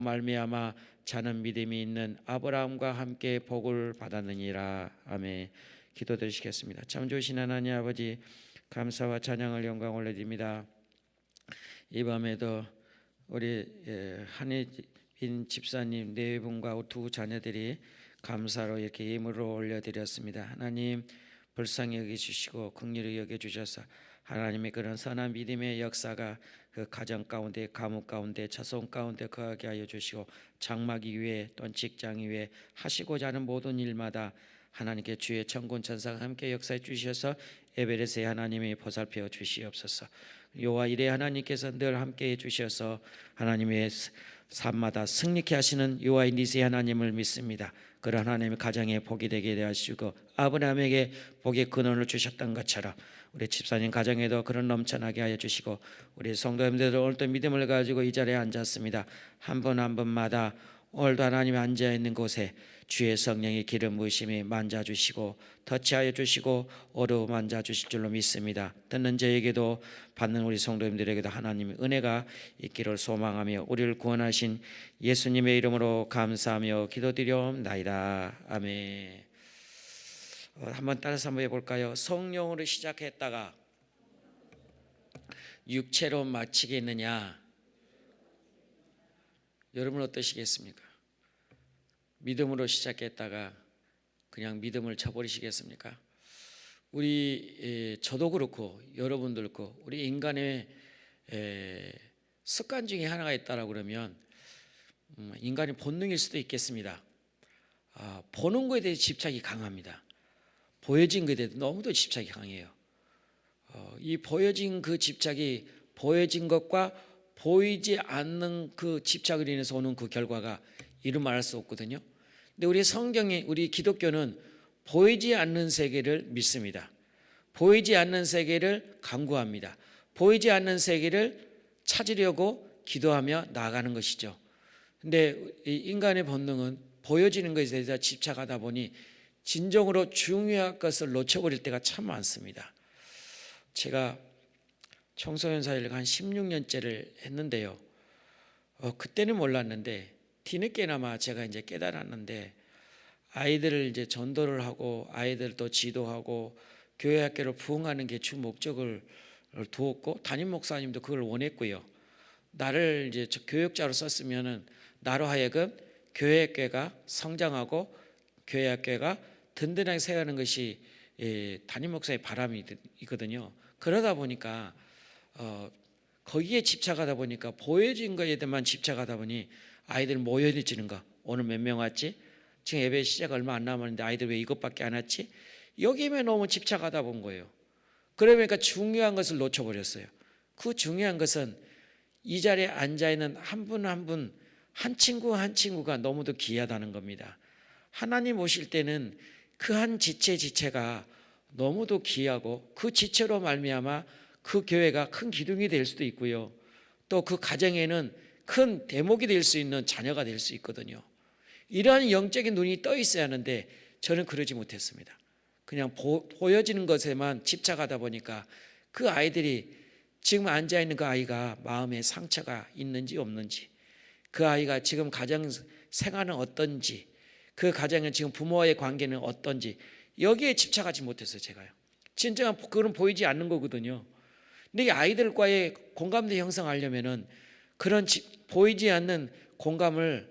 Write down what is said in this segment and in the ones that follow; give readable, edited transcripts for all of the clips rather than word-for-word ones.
말미암아 자는 믿음이 있는 아브라함과 함께 복을 받았느니라. 아멘. 기도드리시겠습니다. 참 좋으신 하나님 아버지, 감사와 찬양을 영광을 올려드립니다. 이 밤에도 우리 한혜빈 집사님 네 분과 두 자녀들이 감사로 이렇게 예물을 올려드렸습니다. 하나님 불쌍히 여겨주시고 긍휼히 여겨주셔서 하나님의 그런 선한 믿음의 역사가 그 가정 가운데, 가문 가운데, 자손 가운데 거하게 하여 주시고 장막 이외에 또는 직장 이외에 하시고자 하는 모든 일마다 하나님께 주의 천군 천사가 함께 역사해 주셔서 에베레스의 하나님이 보살펴 주시옵소서. 여호와 이레 하나님께서 늘 함께해 주셔서 하나님의 삶마다 승리케 하시는 여호와 니스의 하나님을 믿습니다. 그런 하나님의 가정에 복이 되게 하시고 아브라함에게 복의 근원을 주셨던 것처럼 우리 집사님 가정에도 그런 넘쳐나게 하여 주시고 우리 성도님들도 오늘도 믿음을 가지고 이 자리에 앉았습니다. 한 분 한 분마다 오늘도 하나님이 앉아있는 곳에 주의 성령의 기름 부으심이 만져주시고 터치하여 주시고 어루만져 주실 줄로 믿습니다. 듣는 저에게도 받는 우리 성도님들에게도 하나님의 은혜가 있기를 소망하며 우리를 구원하신 예수님의 이름으로 감사하며 기도드리옵나이다. 아멘. 한번 따라서 한번 해볼까요? 성령으로 시작했다가 육체로 마치겠느냐? 여러분 어떠시겠습니까? 믿음으로 시작했다가 그냥 믿음을 쳐버리시겠습니까? 저도 그렇고 여러분도 그렇고 우리 인간의 습관 중에 하나가 있다라고 그러면 인간의 본능일 수도 있겠습니다. 보는 것에 대해 집착이 강합니다. 보여진 것에 대해 너무도 집착이 강해요. 이 보여진 그 집착이 보여진 것과 보이지 않는 그 집착을 인해서 오는 그 결과가 이루 말할 수 없거든요. 근데 우리 성경에 우리 기독교는 보이지 않는 세계를 믿습니다. 보이지 않는 세계를 간구합니다. 보이지 않는 세계를 찾으려고 기도하며 나아가는 것이죠. 근데 인간의 본능은 보여지는 것에 대해서 집착하다 보니 진정으로 중요한 것을 놓쳐버릴 때가 참 많습니다. 제가 청소년 사역을 한 16년째를 했는데요. 그때는 몰랐는데 뒤늦게나마 제가 이제 깨달았는데 아이들을 이제 전도를 하고 아이들 또 지도하고 교회 학교를 부흥하는 게 주 목적을 두었고 담임 목사님도 그걸 원했고요. 나를 이제 교육자로 썼으면은 나로 하여금 교회 학교가 성장하고 교회 학교가 든든하게 세워가는 것이 담임 목사의 바람이거든요. 그러다 보니까 거기에 집착하다 보니까 보여진 거에 대해만 집착하다 보니 아이들 모여지는 거 오늘 몇 명 왔지? 지금 예배 시작 얼마 안 남았는데 아이들 왜 이것밖에 안 왔지? 여기에 너무 집착하다 본 거예요. 그러니까 중요한 것을 놓쳐버렸어요. 그 중요한 것은 이 자리에 앉아있는 한 분 한 분 한 친구 한 친구가 너무도 귀하다는 겁니다. 하나님 오실 때는 그 한 지체가 너무도 귀하고 그 지체로 말미암아 그 교회가 큰 기둥이 될 수도 있고요. 또 그 가정에는 큰 대목이 될 수 있는 자녀가 될 수 있거든요. 이러한 영적인 눈이 떠 있어야 하는데 저는 그러지 못했습니다. 그냥 보여지는 것에만 집착하다 보니까 그 아이들이 지금 앉아있는 그 아이가 마음에 상처가 있는지 없는지, 그 아이가 지금 가정 생활은 어떤지, 그 가정은 지금 부모와의 관계는 어떤지 여기에 집착하지 못했어요. 제가요. 진정한 그건 보이지 않는 거거든요. 근데 이 아이들과의 공감대 형성하려면은 그런 보이지 않는 공감을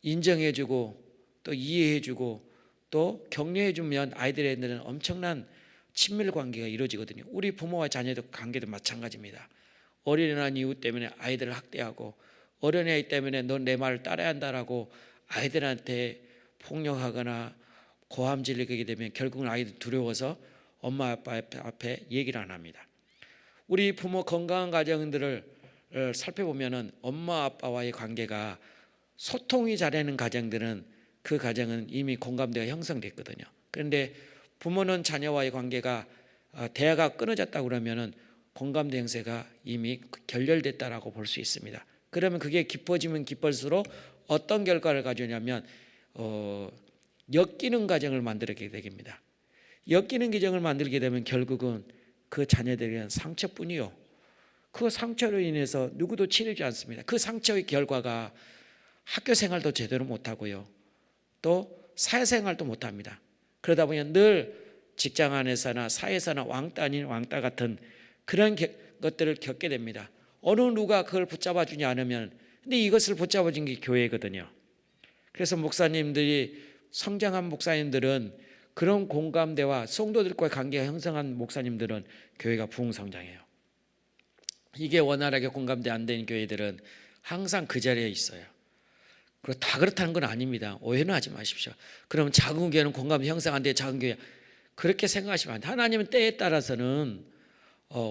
인정해주고 또 이해해주고 또 격려해주면 아이들에게는 엄청난 친밀 관계가 이루어지거든요. 우리 부모와 자녀의 관계도 마찬가지입니다. 어린이날 이유 때문에 아이들을 학대하고 어린아이 때문에 넌 내 말을 따라야 한다라고 아이들한테 폭력하거나 고함질리게 되면 결국은 아이들 두려워서 엄마 아빠 앞에 얘기를 안 합니다. 우리 부모 건강한 가정들을 살펴보면 엄마 아빠와의 관계가 소통이 잘하는 가정들은 그 가정은 이미 공감대가 형성됐거든요. 그런데 부모는 자녀와의 관계가 대화가 끊어졌다고 그러면 공감대 형성가 이미 결렬됐다라고 볼 수 있습니다. 그러면 그게 깊어지면 깊을수록 어떤 결과를 가져오냐면 엮이는 가정을 만들게 됩니다. 엮이는 가정을 만들게 되면 결국은 그 자녀들에게는 상처뿐이요. 그 상처로 인해서 누구도 치료하지 않습니다. 그 상처의 결과가 학교 생활도 제대로 못하고요. 또 사회생활도 못합니다. 그러다 보니 늘 직장 안에서나 사회에서나 왕따 아닌 왕따 같은 그런 것들을 겪게 됩니다. 어느 누가 그걸 붙잡아 주지 않으면, 근데 이것을 붙잡아 준 게 교회거든요. 그래서 목사님들이, 성장한 목사님들은, 그런 공감대와 성도들과의 관계가 형성한 목사님들은 교회가 부흥성장해요. 이게 원활하게 공감대 안 되는 교회들은 항상 그 자리에 있어요. 그리고 다 그렇다는 건 아닙니다. 오해는 하지 마십시오. 그럼 작은 교회는 공감대 형성 안 돼, 작은 교회, 그렇게 생각하시면 안 돼요. 하나님은 때에 따라서는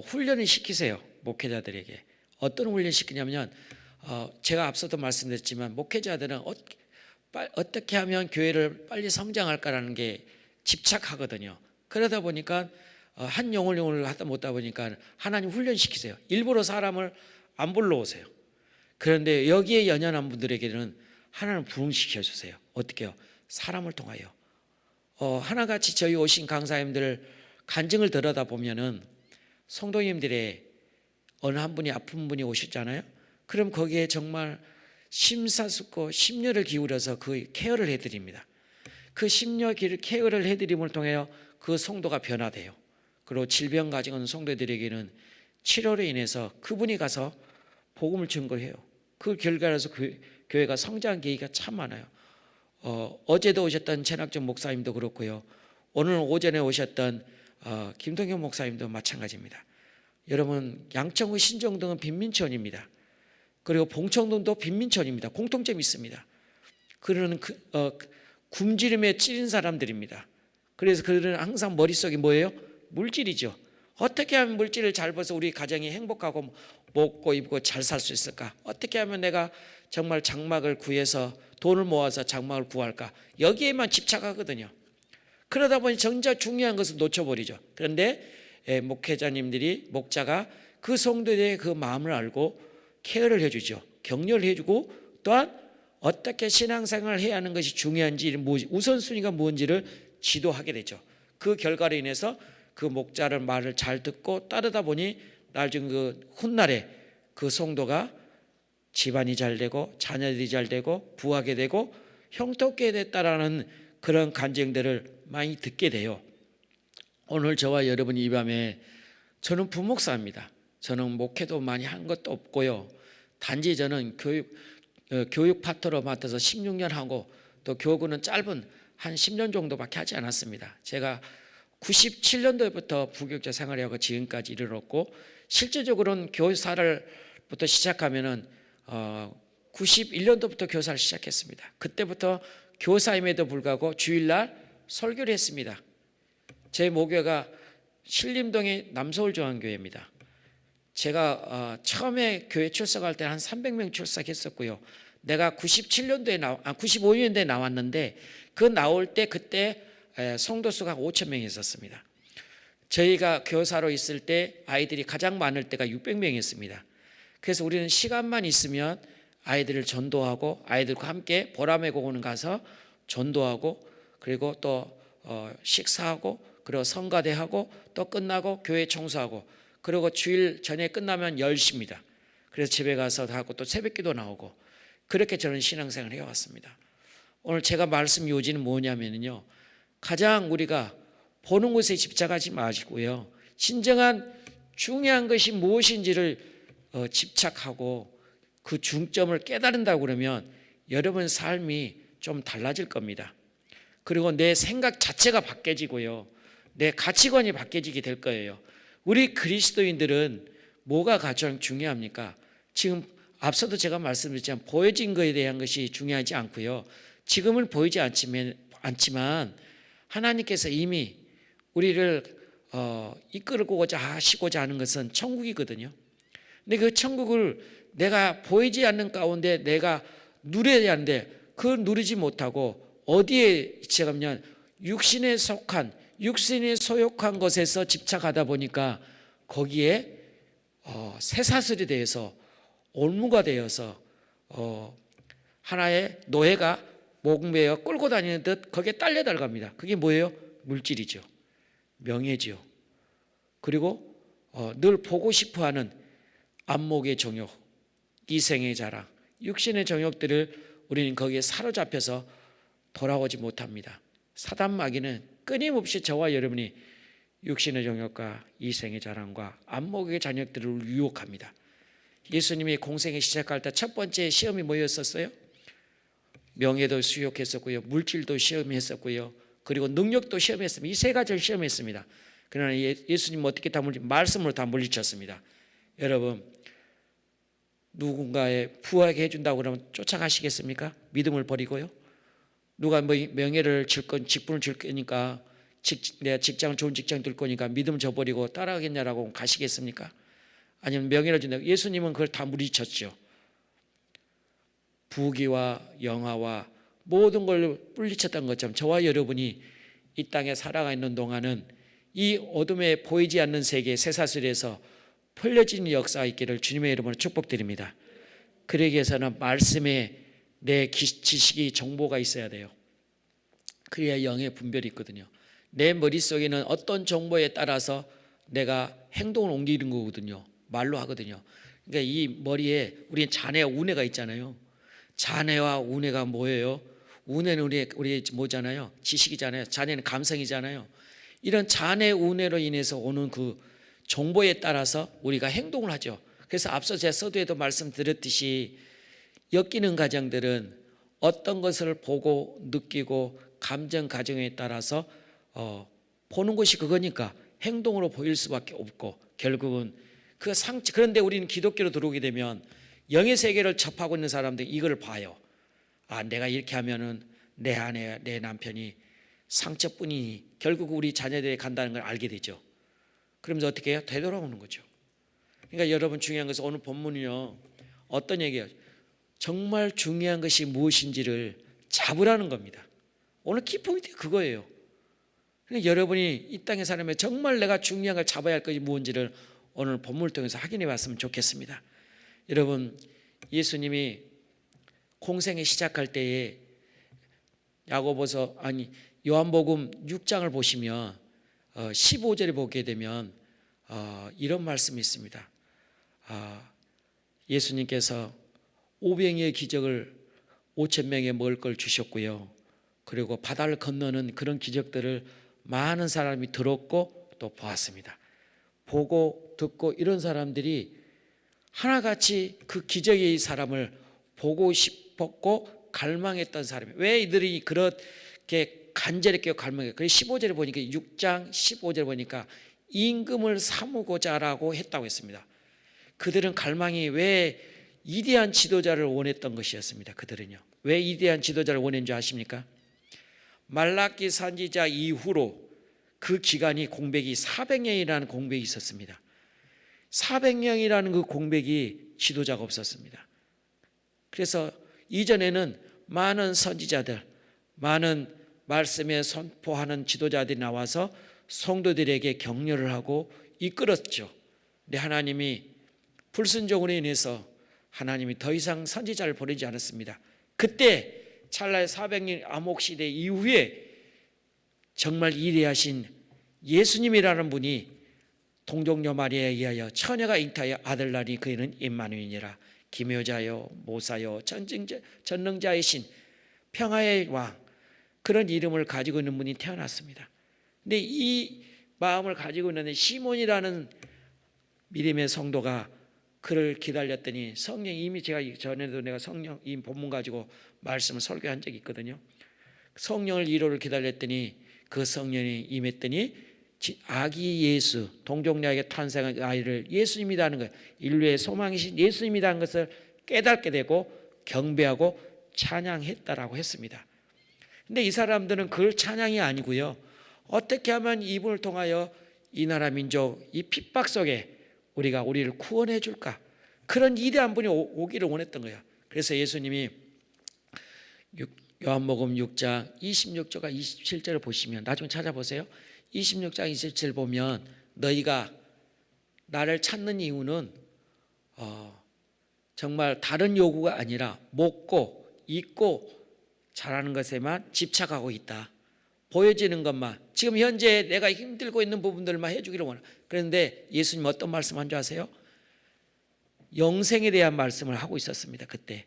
훈련을 시키세요. 목회자들에게. 어떤 훈련을 시키냐면, 제가 앞서도 말씀드렸지만 목회자들은 어떻게 하면 교회를 빨리 성장할까라는 게 집착하거든요. 그러다 보니까 한 영혼을 하다 못하다 보니까 하나님 훈련시키세요. 일부러 사람을 안 불러오세요. 그런데 여기에 연연한 분들에게는 하나님 부흥시켜 주세요. 어떻게 해요? 사람을 통하여. 하나같이 저희 오신 강사님들 간증을 들여다보면은 성도님들의 어느 한 분이 아픈 분이 오셨잖아요. 그럼 거기에 정말 심사숙고 심려를 기울여서 그 케어를 해드립니다. 그 심려 케어를 해드림을 통하여 그 성도가 변화돼요. 그리고 질병 가지고 있는 성도들에게는 치료로 인해서 그분이 가서 복음을 증거해요. 그 결과로서 교회가 성장한 계기가 참 많아요. 어제도 오셨던 최낙준 목사님도 그렇고요. 오늘 오전에 오셨던 김동현 목사님도 마찬가지입니다. 여러분, 양천구 신정동은 빈민촌입니다. 그리고 봉천동도 빈민촌입니다. 공통점이 있습니다. 그들은 굶주림에 찌린 사람들입니다. 그래서 그들은 항상 머릿속이 뭐예요? 물질이죠. 어떻게 하면 물질을 잘 벌어서 우리 가정이 행복하고 먹고 입고 잘 살 수 있을까? 어떻게 하면 내가 정말 장막을 구해서 돈을 모아서 장막을 구할까? 여기에만 집착하거든요. 그러다 보니 정작 중요한 것을 놓쳐버리죠. 그런데 목자가 그 성도들의 그 마음을 알고 케어를 해주죠. 격려를 해주고, 또한 어떻게 신앙생활을 해야 하는 것이 중요한지, 우선순위가 뭔지를 지도하게 되죠. 그 결과로 인해서 그 목자를 말을 잘 듣고 따르다 보니 나중 그 훗날에 그 성도가 집안이 잘 되고 자녀들이 잘 되고 부하게 되고 형통하게 됐다라는 그런 간증들을 많이 듣게 돼요. 오늘 저와 여러분이 이 밤에, 저는 부목사입니다. 저는 목회도 많이 한 것도 없고요. 단지 저는 교육 파트로 맡아서 16년 하고, 또 교구는 짧은 한 10년 정도밖에 하지 않았습니다. 제가 97년도부터 부교육자 생활하고 지금까지 이르렀고, 실제적으로는 교사를부터 시작하면은 91년도부터 교사를 시작했습니다. 그때부터 교사임에도 불구하고 주일날 설교를 했습니다. 제 모교가 신림동의 남서울중앙교회입니다. 제가 처음에 교회 출석할 때 한 300명 출석했었고요. 내가 95년도에 나왔는데, 그 나올 때 그때 성도 수가 5,000명이 있었습니다. 저희가 교사로 있을 때 아이들이 가장 많을 때가 600명이었습니다. 그래서 우리는 시간만 있으면 아이들을 전도하고, 아이들과 함께 보람의 공원에 가서 전도하고, 그리고 또 식사하고, 그리고 성가대하고, 또 끝나고 교회 청소하고, 그리고 주일 저녁 끝나면 10시입니다. 그래서 집에 가서 하고 또 새벽기도 나오고, 그렇게 저는 신앙생활을 해왔습니다. 오늘 제가 말씀 요지는 뭐냐면요, 가장 우리가 보는 것에 집착하지 마시고요, 진정한 중요한 것이 무엇인지를 집착하고 그 중점을 깨달은다고 그러면 여러분 삶이 좀 달라질 겁니다. 그리고 내 생각 자체가 바뀌어지고요, 내 가치관이 바뀌어지게 될 거예요. 우리 그리스도인들은 뭐가 가장 중요합니까? 지금 앞서도 제가 말씀드렸지만 보여진 것에 대한 것이 중요하지 않고요, 지금은 보이지 않지만 하나님께서 이미 우리를 이끌고자 하시고자 하는 것은 천국이거든요. 근데 그 천국을 내가 보이지 않는 가운데 내가 누려야 하는데, 그걸 누리지 못하고 어디에 지금 육신에 소욕한 것에서 집착하다 보니까 거기에 쇠사슬이 되어서 올무가 되어서 하나의 노예가 목매어 끌고 다니는 듯 거기에 딸려 들어갑니다. 그게 뭐예요? 물질이죠. 명예죠. 그리고 늘 보고 싶어하는 안목의 정욕, 이생의 자랑, 육신의 정욕들을 우리는 거기에 사로잡혀서 돌아오지 못합니다. 사단 마귀는 끊임없이 저와 여러분이 육신의 정욕과 이생의 자랑과 안목의 잔역들을 유혹합니다. 예수님이 공생에 시작할 때 첫 번째 시험이 뭐였었어요? 명예도 수욕했었고요, 물질도 시험했었고요, 그리고 능력도 시험했습니다. 이 세 가지를 시험했습니다. 그러나 예수님은 어떻게 다 말씀으로 다 물리쳤습니다. 여러분, 누군가의 부하게 해준다고 그러면 쫓아가시겠습니까? 믿음을 버리고요. 누가 뭐 명예를 줄 건, 직분을 줄 거니까, 내가 직장을 좋은 직장 줄 거니까 믿음 저버리고 따라가겠냐라고 가시겠습니까? 아니면 명예를 준다. 예수님은 그걸 다 물리쳤죠. 부귀와 영화와 모든 걸 물리쳤던 것처럼 저와 여러분이 이 땅에 살아가 있는 동안은 이 어둠에 보이지 않는 세계 쇠사슬에서 풀려지는 역사가 있기를 주님의 이름으로 축복드립니다. 그러기 위해서는 말씀에 내 지식이 정보가 있어야 돼요. 그래야 영의 분별이 있거든요. 내 머릿속에는 어떤 정보에 따라서 내가 행동을 옮기는 거거든요. 말로 하거든요. 그러니까 이 머리에 우리 잔해와 우뇌가 있잖아요. 잔해와 우뇌가 뭐예요? 우뇌는 우리 뭐잖아요? 지식이잖아요. 잔해는 감성이잖아요. 이런 잔해 우뇌로 인해서 오는 그 정보에 따라서 우리가 행동을 하죠. 그래서 앞서 제 서두에도 말씀드렸듯이 엮이는 가정들은 어떤 것을 보고 느끼고 감정 가정에 따라서 보는 것이 그거니까 행동으로 보일 수밖에 없고, 결국은 그 상처. 그런데 우리는 기독교로 들어오게 되면 영의 세계를 접하고 있는 사람들이 이걸 봐요. 아, 내가 이렇게 하면은 내 아내, 내 남편이 상처뿐이니 결국 우리 자녀들이 간다는 걸 알게 되죠. 그러면서 어떻게 해요? 되돌아오는 거죠. 그러니까 여러분, 중요한 것은 오늘 본문이요, 어떤 얘기예요? 정말 중요한 것이 무엇인지를 잡으라는 겁니다. 오늘 키포인트가 그거예요. 그러니까 여러분이 이 땅에 살면 정말 내가 중요한 걸 잡아야 할 것이 무엇인지를 오늘 본문을 통해서 확인해 봤으면 좋겠습니다. 여러분, 예수님이 공생에 시작할 때에 요한복음 6장을 보시면 15절에 보게 되면 이런 말씀이 있습니다. 예수님께서 오병이의 기적을 5,000명에 먹을 걸 주셨고요, 그리고 바다를 건너는 그런 기적들을 많은 사람이 들었고 또 보았습니다. 보고 듣고 이런 사람들이 하나같이 그 기적의 사람을 보고 싶었고 갈망했던 사람이에요. 왜 이들이 그렇게 간절했게 갈망해요? 그래서 15절에 보니까 6장 15절에 보니까 임금을 삼고자라고 했다고 했습니다. 그들은 갈망이 왜 위대한 지도자를 원했던 것이었습니다. 그들은요, 왜 위대한 지도자를 원했는지 아십니까? 말라기 선지자 이후로 그 기간이 공백이 400년이라는 공백이 있었습니다. 400년이라는 그 공백이 지도자가 없었습니다. 그래서 이전에는 많은 선지자들, 많은 말씀에 선포하는 지도자들이 나와서 성도들에게 격려를 하고 이끌었죠. 근데 하나님이 불순종으로 인해서 하나님이 더 이상 선지자를 보내지 않았습니다. 그때 찰나의 400년 암흑시대 이후에 정말 위대하신 예수님이라는 분이 동정녀 마리아에 의하여 처녀가 잉타하여 아들 낳으니 그이는 임마누엘이라. 기묘자요 모사요 전능자의 신 평화의 왕, 그런 이름을 가지고 있는 분이 태어났습니다. 근데 이 마음을 가지고 있는 시몬이라는 믿음의 성도가 그를 기다렸더니 성령이 이미, 제가 전에도 내가 성령 이 본문 가지고 말씀을 설교한 적이 있거든요. 성령을 1호를 기다렸더니 그 성령이 임했더니 아기 예수, 동정녀에게 탄생한 아이를 예수님이라는 거예요. 인류의 소망이신 예수님이라는 것을 깨닫게 되고 경배하고 찬양했다라고 했습니다. 근데 이 사람들은 그 찬양이 아니고요, 어떻게 하면 이분을 통하여 이 나라 민족 이 핍박 속에 우리를 구원해 줄까, 그런 위대한 분이 오기를 원했던 거예요. 그래서 예수님이 요한복음 6장 26절과 27절을 보시면, 나중에 찾아보세요. 26장 27절 보면 너희가 나를 찾는 이유는 정말 다른 요구가 아니라 먹고 입고 잘하는 것에만 집착하고 있다. 보여지는 것만, 지금 현재 내가 힘들고 있는 부분들만 해주기를 원한다. 그런데 예수님 어떤 말씀 한 줄 아세요? 영생에 대한 말씀을 하고 있었습니다. 그때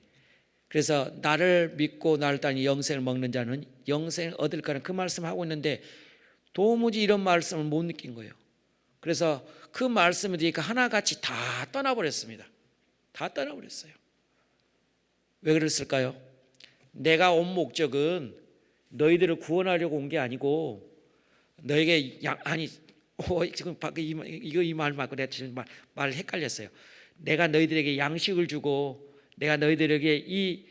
그래서 나를 믿고 나를 따르니 영생을 먹는 자는 영생을 얻을 거라는 그 말씀을 하고 있는데 도무지 이런 말씀을 못 느낀 거예요. 그래서 그 말씀을 들으니까 하나같이 다 떠나버렸습니다. 다 떠나버렸어요. 왜 그랬을까요? 내가 온 목적은 너희들을 구원하려고 온 게 아니고 너에게 지금 이 말 맞고 내가 지금 말을 헷갈렸어요. 내가 너희들에게 양식을 주고 내가 너희들에게 이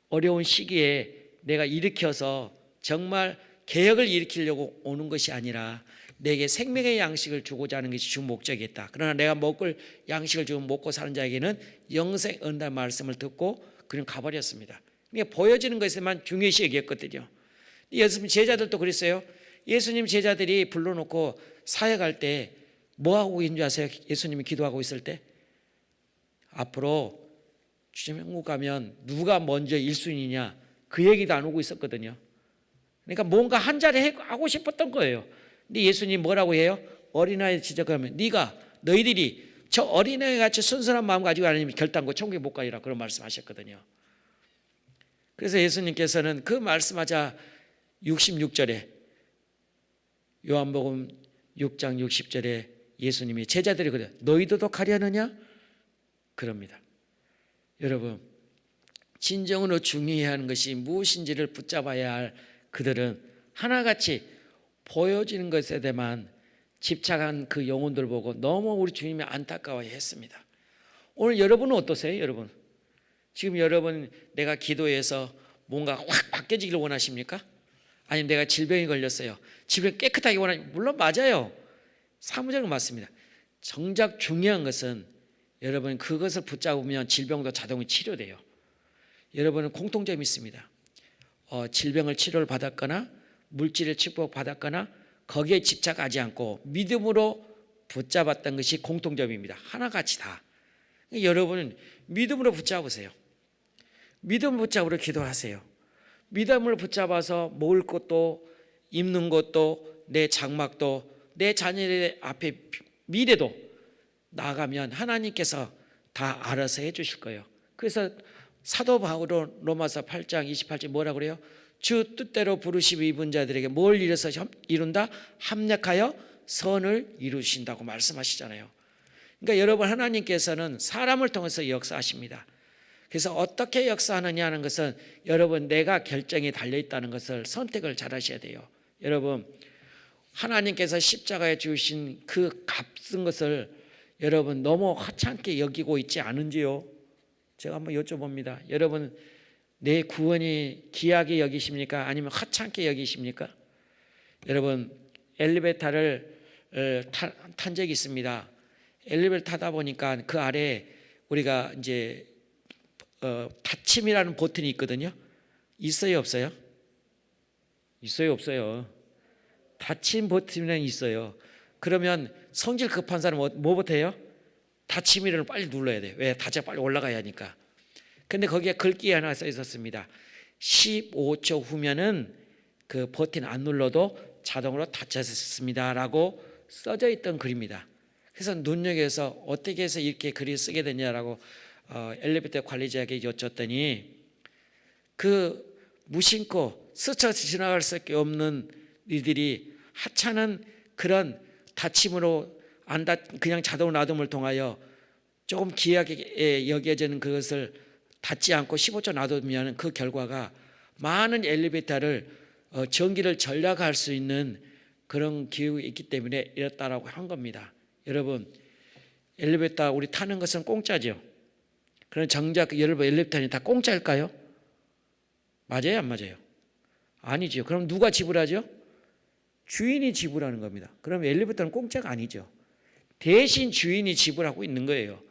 어려운 시기에 내가 일으켜서 정말 개혁을 일으키려고 오는 것이 아니라 내게 생명의 양식을 주고자 하는 것이 주 목적이었다. 그러나 내가 먹을 양식을 주고 먹고 사는 자에게는 영생 얻는다는 말씀을 듣고 그냥 가버렸습니다. 그러니까 보여지는 것에만 중요시 여겼거든요. 예수님 제자들도 그랬어요. 예수님 제자들이 불러놓고 사역할 때 뭐하고 있는 줄 아세요? 예수님이 기도하고 있을 때 앞으로 주님국 가면 누가 먼저 1순위냐 그 얘기도 안 오고 있었거든요. 그러니까 뭔가 한 자리 하고 싶었던 거예요. 근데 예수님 뭐라고 해요? 어린아이 지적하면 너희들이 저 어린아이 같이 순수한 마음 가지고 아니면 결단코 천국에 못 가리라 그런 말씀하셨거든요. 그래서 예수님께서는 그 말씀하자 66절에 요한복음 6장 60절에 예수님이 제자들이 그래요. 너희들도 가려느냐? 그럽니다. 여러분 진정으로 중요해야 하는 것이 무엇인지를 붙잡아야 할 그들은 하나같이 보여지는 것에 대해만 집착한 그 영혼들 보고 너무 우리 주님이 안타까워했습니다. 오늘 여러분은 어떠세요? 여러분 지금 여러분 내가 기도해서 뭔가 확 바뀌어지기를 원하십니까? 아니면 내가 질병이 걸렸어요. 질병 깨끗하게 원하십니까? 물론 맞아요. 사무적으로 맞습니다. 정작 중요한 것은 여러분 그것을 붙잡으면 질병도 자동으로 치료돼요. 여러분은 공통점이 있습니다. 질병을 치료를 받았거나 물질을 치료받았거나 거기에 집착하지 않고 믿음으로 붙잡았던 것이 공통점입니다. 하나같이 다. 여러분은 믿음으로 붙잡으세요. 믿음을 붙잡으러 기도하세요. 믿음을 붙잡아서 먹을 것도 입는 것도 내 장막도 내 자녀의 앞에 미래도 나아가면 하나님께서 다 알아서 해 주실 거예요. 그래서 사도 바울은 로마서 8장 28절 뭐라고 그래요? 주 뜻대로 부르심을 입은 자들에게 뭘 이룬다? 합력하여 선을 이루신다고 말씀하시잖아요. 그러니까 여러분 하나님께서는 사람을 통해서 역사하십니다. 그래서 어떻게 역사하느냐 하는 것은 여러분 내가 결정이 달려있다는 것을 선택을 잘 하셔야 돼요. 여러분 하나님께서 십자가에 주신 그 값진 것을 여러분 너무 하찮게 여기고 있지 않은지요? 제가 한번 여쭤봅니다. 여러분 내 구원이 귀하게 여기십니까? 아니면 하찮게 여기십니까? 여러분 엘리베이터를 탄 적이 있습니다. 엘리베이터 타다 보니까 그 아래에 우리가 이제 닫힘이라는 버튼이 있거든요. 있어요, 없어요? 있어요, 없어요? 닫힘 버튼이 있어요. 그러면 성질 급한 사람은 뭐부터 해요? 닫힘이를 빨리 눌러야 돼요. 왜? 닫아 빨리 올라가야 하니까. 근데 거기에 글귀 하나 써 있었습니다. 15초 후면은 그 버튼 안 눌러도 자동으로 닫혔습니다 라고 써져 있던 글입니다. 그래서 눈여겨서 어떻게 해서 이렇게 글을 쓰게 됐냐라고 엘리베이터 관리자에게 여쭸더니 그 무심코 스쳐 지나갈 수밖에 없는 이들이 하찮은 그런 닫힘으로 그냥 자동 놔둠을 통하여 조금 귀하게 여겨지는 그것을 닫지 않고 15초 놔두면 그 결과가 많은 엘리베이터를 전기를 절약할 수 있는 그런 기술이 있기 때문에 이렇다라고 한 겁니다. 여러분 엘리베이터 우리 타는 것은 공짜죠. 그럼 정작 여러분 엘리베이터는 다 공짜일까요? 맞아요, 안 맞아요? 아니죠. 그럼 누가 지불하죠? 주인이 지불하는 겁니다. 그럼 엘리베이터는 공짜가 아니죠. 대신 주인이 지불하고 있는 거예요.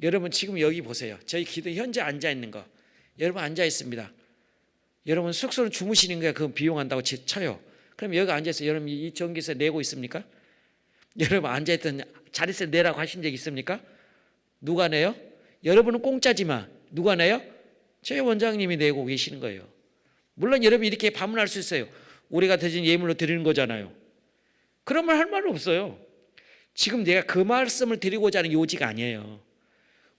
여러분 지금 여기 보세요. 저희 기도 현재 앉아 있는 거. 여러분 앉아 있습니다. 여러분 숙소는 주무시는 거야. 그건 비용한다고 쳐요. 그럼 여기 앉아서 여러분 이 전기세 내고 있습니까? 여러분 앉아있던 자리세 내라고 하신 적 있습니까? 누가 내요? 여러분은 공짜지만 누가 내요? 저희 원장님이 내고 계시는 거예요. 물론 여러분이 이렇게 반문할 수 있어요. 우리가 드린 예물로 드리는 거잖아요. 그런 말 할 말은 없어요. 지금 내가 그 말씀을 드리고자 하는 요지가 아니에요.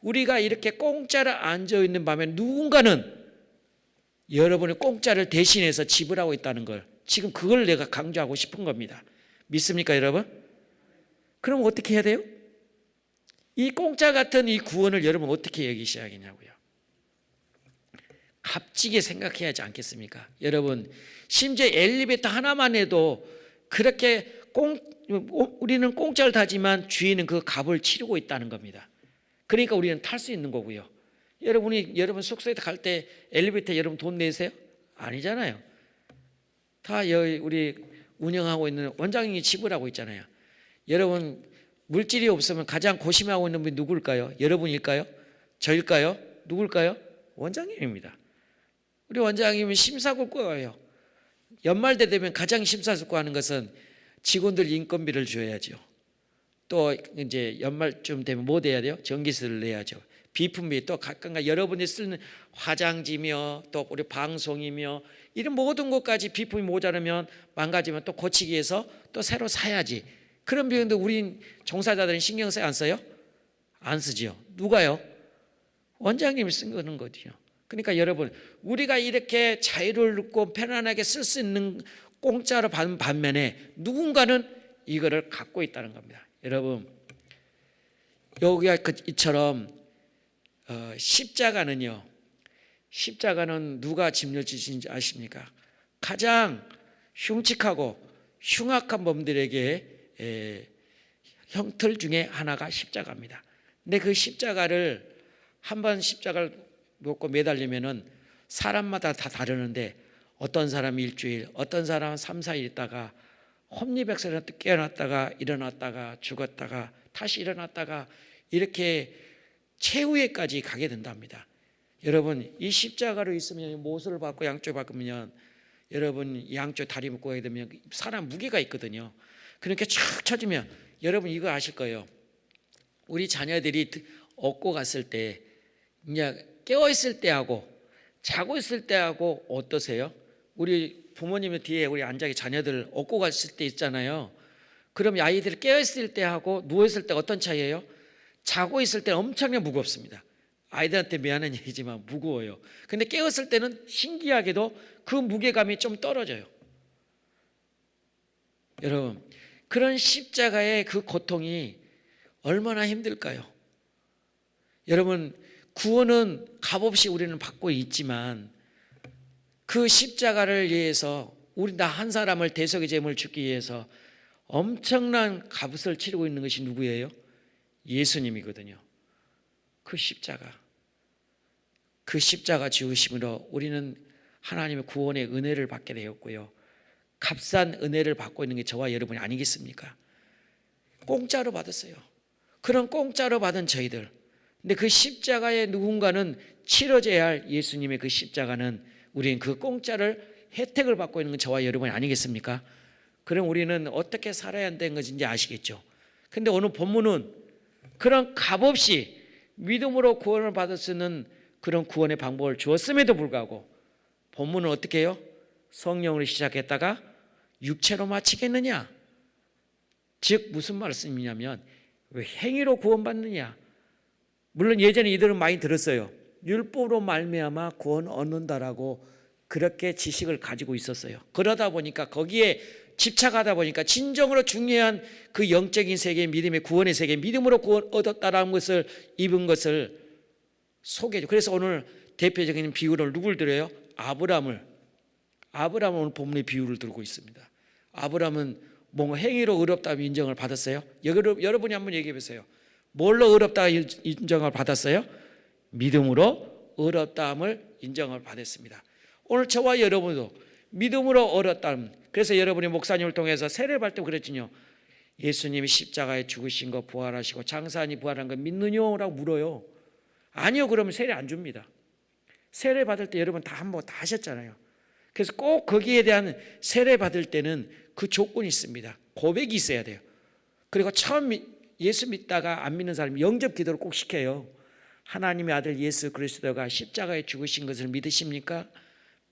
우리가 이렇게 공짜로 앉아 있는 밤에 누군가는 여러분의 공짜를 대신해서 지불하고 있다는 걸, 지금 그걸 내가 강조하고 싶은 겁니다. 믿습니까, 여러분? 그럼 어떻게 해야 돼요? 이 공짜 같은 이 구원을 여러분 어떻게 여기셔야겠냐고요. 값지게 생각해야 하지 않겠습니까? 여러분, 심지어 엘리베이터 하나만 해도 그렇게 우리는 공짜를 타지만 주인은 그 값을 치르고 있다는 겁니다. 그러니까 우리는 탈 수 있는 거고요. 여러분 숙소에 갈 때 엘리베이터 여러분 돈 내세요? 아니잖아요. 다 우리 운영하고 있는 원장님이 지불하고 있잖아요. 여러분, 물질이 없으면 가장 고심하고 있는 분이 누굴까요? 여러분일까요? 저일까요? 누굴까요? 원장님입니다. 우리 원장님은 심사숙고해요. 연말때 되면 가장 심사숙고하는 것은 직원들 인건비를 줘야죠. 또 이제 연말쯤 되면 뭐 돼야 돼요? 전기세를 내야죠. 비품비, 또 각각 여러분이 쓰는 화장지며 또 우리 방송이며 이런 모든 것까지 비품이 모자르면 망가지면 또 고치기 위해서 또 새로 사야지. 그런 비용인데 우린 종사자들은 신경 써요, 안 써요? 안 쓰죠. 누가요? 원장님이 쓴 거는 거죠. 그러니까 여러분, 우리가 이렇게 자유를 얻고 편안하게 쓸 수 있는 공짜로 받은 반면에 누군가는 이거를 갖고 있다는 겁니다. 여러분, 여기가 이처럼 십자가는 누가 짐을 지신지 아십니까? 가장 흉측하고 흉악한 범들에게 형틀 중에 하나가 십자가입니다. 근데 그 십자가를 한번 십자가를 놓고 매달리면은 사람마다 다 다르는데 어떤 사람이 일주일, 어떤 사람은 3, 4일 있다가 험리백설에 깨어났다가 일어났다가 죽었다가 다시 일어났다가 이렇게 최후에까지 가게 된답니다. 여러분, 이 십자가로 있으면 모서를 받고 양쪽 바꾸면 여러분 양쪽 다리 묶고 가게 되면 사람 무게가 있거든요. 그렇게 촥 쳐지면 여러분 이거 아실 거예요. 우리 자녀들이 업고 갔을 때 이제 깨어 있을 때하고 자고 있을 때하고 어떠세요? 우리 부모님의 뒤에 우리 앉아 자녀들 업고 갔을 때 있잖아요. 그럼 아이들이 깨어 있을 때하고 누워 있을 때 어떤 차이예요? 자고 있을 때 엄청나게 무겁습니다. 아이들한테 미안한 얘기지만 무거워요. 근데 깨었을 때는 신기하게도 그 무게감이 좀 떨어져요. 여러분, 그런 십자가의 그 고통이 얼마나 힘들까요? 여러분, 구원은 값없이 우리는 받고 있지만 그 십자가를 위해서 우리 나 한 사람을 대속의 제물을 주기 위해서 엄청난 값을 치르고 있는 것이 누구예요? 예수님이거든요. 그 십자가 지으심으로 우리는 하나님의 구원의 은혜를 받게 되었고요. 값싼 은혜를 받고 있는 게 저와 여러분이 아니겠습니까? 공짜로 받았어요. 그런 공짜로 받은 저희들, 근데 그 십자가에 누군가는 치러져야 할 예수님의 그 십자가는 우리는 그 공짜를 혜택을 받고 있는 건 저와 여러분이 아니겠습니까? 그럼 우리는 어떻게 살아야 한다는 것인지 아시겠죠? 근데 오늘 본문은 그런 값없이 믿음으로 구원을 받을 수 있는 그런 구원의 방법을 주었음에도 불구하고 본문은 어떻게 해요? 성령으로 시작했다가 육체로 마치겠느냐? 즉 무슨 말씀이냐면 왜 행위로 구원받느냐? 물론 예전에 이들은 많이 들었어요. 율법으로 말미암아 구원 얻는다라고 그렇게 지식을 가지고 있었어요. 그러다 보니까 거기에 집착하다 보니까 진정으로 중요한 그 영적인 세계, 믿음의 구원의 세계, 믿음으로 구원 얻었다라는 것을 입은 것을 속여줘. 그래서 오늘 대표적인 비유를 누굴 들어요? 아브라함을 오늘 본문의 비유를 들고 있습니다. 아브라함은 뭔가 행위로 의롭다고 인정을 받았어요? 여러분이 한번 얘기해 보세요. 뭘로 의롭다고 인정을 받았어요? 믿음으로 의롭다함을 인정을 받았습니다. 오늘 저와 여러분도 믿음으로 의롭다함. 그래서 여러분이 목사님을 통해서 세례 받을 때 그랬지요. 예수님이 십자가에 죽으신 거 부활하시고 장사하니 부활한 거 믿느뇨? 라고 물어요. 아니요, 그러면 세례 안 줍니다. 세례 받을 때 여러분 다 한번 다 하셨잖아요. 그래서 꼭 거기에 대한 세례 받을 때는 그 조건이 있습니다. 고백이 있어야 돼요. 그리고 처음 예수 믿다가 안 믿는 사람이 영접 기도를 꼭 시켜요. 하나님의 아들 예수 그리스도가 십자가에 죽으신 것을 믿으십니까?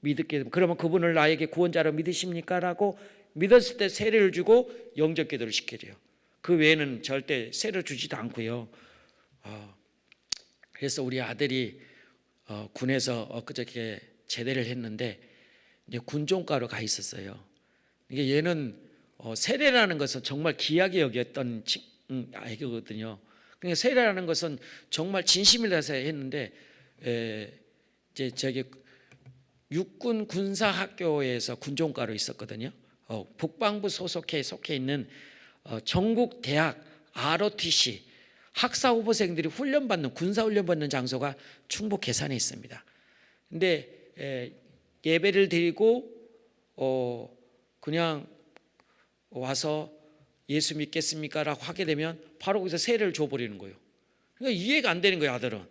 믿게 그러면 그분을 나에게 구원자로 믿으십니까? 라고 믿었을 때 세례를 주고 영접 기도를 시켜줘요. 그 외에는 절대 세례를 주지도 않고요. 그래서 우리 아들이 군에서 엊그저께 제대를 했는데 이제 군종과로 가 있었어요. 이게 얘는 세례라는 것은 정말 귀하게 여겼던 아이거든요. 그러니까 세례라는 것은 정말 진심을 다해서 했는데 이제 저기 육군 군사학교에서 군종과로 있었거든요. 국방부 소속해 속해 있는 전국 대학 ROTC 학사 후보생들이 훈련받는 군사훈련 받는 장소가 충북 괴산에 있습니다. 근데 예배를 드리고 그냥 와서 예수 믿겠습니까? 라고 하게 되면 바로 거기서 세례를 줘버리는 거예요. 그러니까 이해가 안 되는 거예요, 아들은.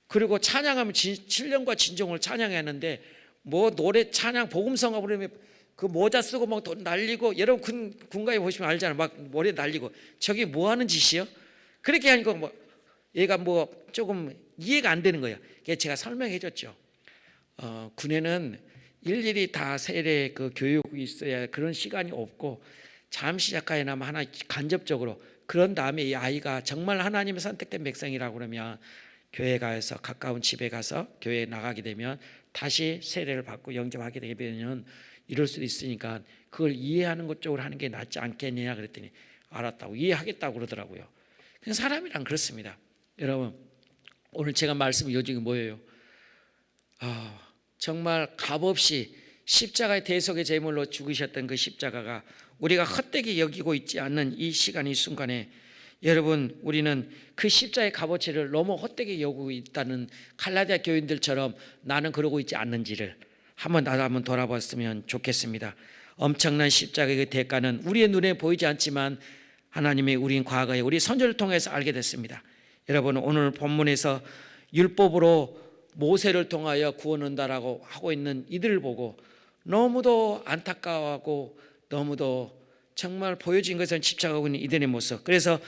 그리고 찬양하면 신령과 진정을 찬양하는데 뭐 노래 찬양 복음성가 부르면 그 모자 쓰고 막 날리고, 여러분 군가에 보시면 알잖아요. 막 머리에 날리고 저게 뭐 하는 짓이요? 그렇게 하니까 뭐 얘가 뭐 조금 이해가 안 되는 거예요. 그래서 제가 설명해 줬죠. 군에는 일일이 다 세례 그 교육이 있어야 그런 시간이 없고 잠시 잠깐이나마 하나 간접적으로, 그런 다음에 이 아이가 정말 하나님의 선택된 백성이라고 그러면 교회 가서 가까운 집에 가서 교회에 나가게 되면 다시 세례를 받고 영접하게 되면 이럴 수도 있으니까 그걸 이해하는 것 쪽으로 하는 게 낫지 않겠느냐 그랬더니 알았다고, 이해하겠다고 그러더라고요. 그냥 사람이란 그렇습니다. 여러분, 오늘 제가 말씀 요지가 뭐예요? 정말 값없이 십자가의 대속의 제물로 죽으셨던 그 십자가가 우리가 헛되게 여기고 있지 않는 이 시간 이 순간에 여러분, 우리는 그 십자가의 값어치를 너무 헛되게 여기고 있다는 갈라디아 교인들처럼 나는 그러고 있지 않는지를 나도 한번 돌아봤으면 좋겠습니다. 엄청난 십자가의 그 대가는 우리의 눈에 보이지 않지만 하나님의 우린 과거에 우리 선조를 통해서 알게 됐습니다. 여러분, 오늘 본문에서 율법으로 모세를 통하여 구원한다라고 하고 있는 이들을 보고 너무도 안타까워하고 너무도 정말 보여진 것은 집착하고 있는 이들의 모습. 그래서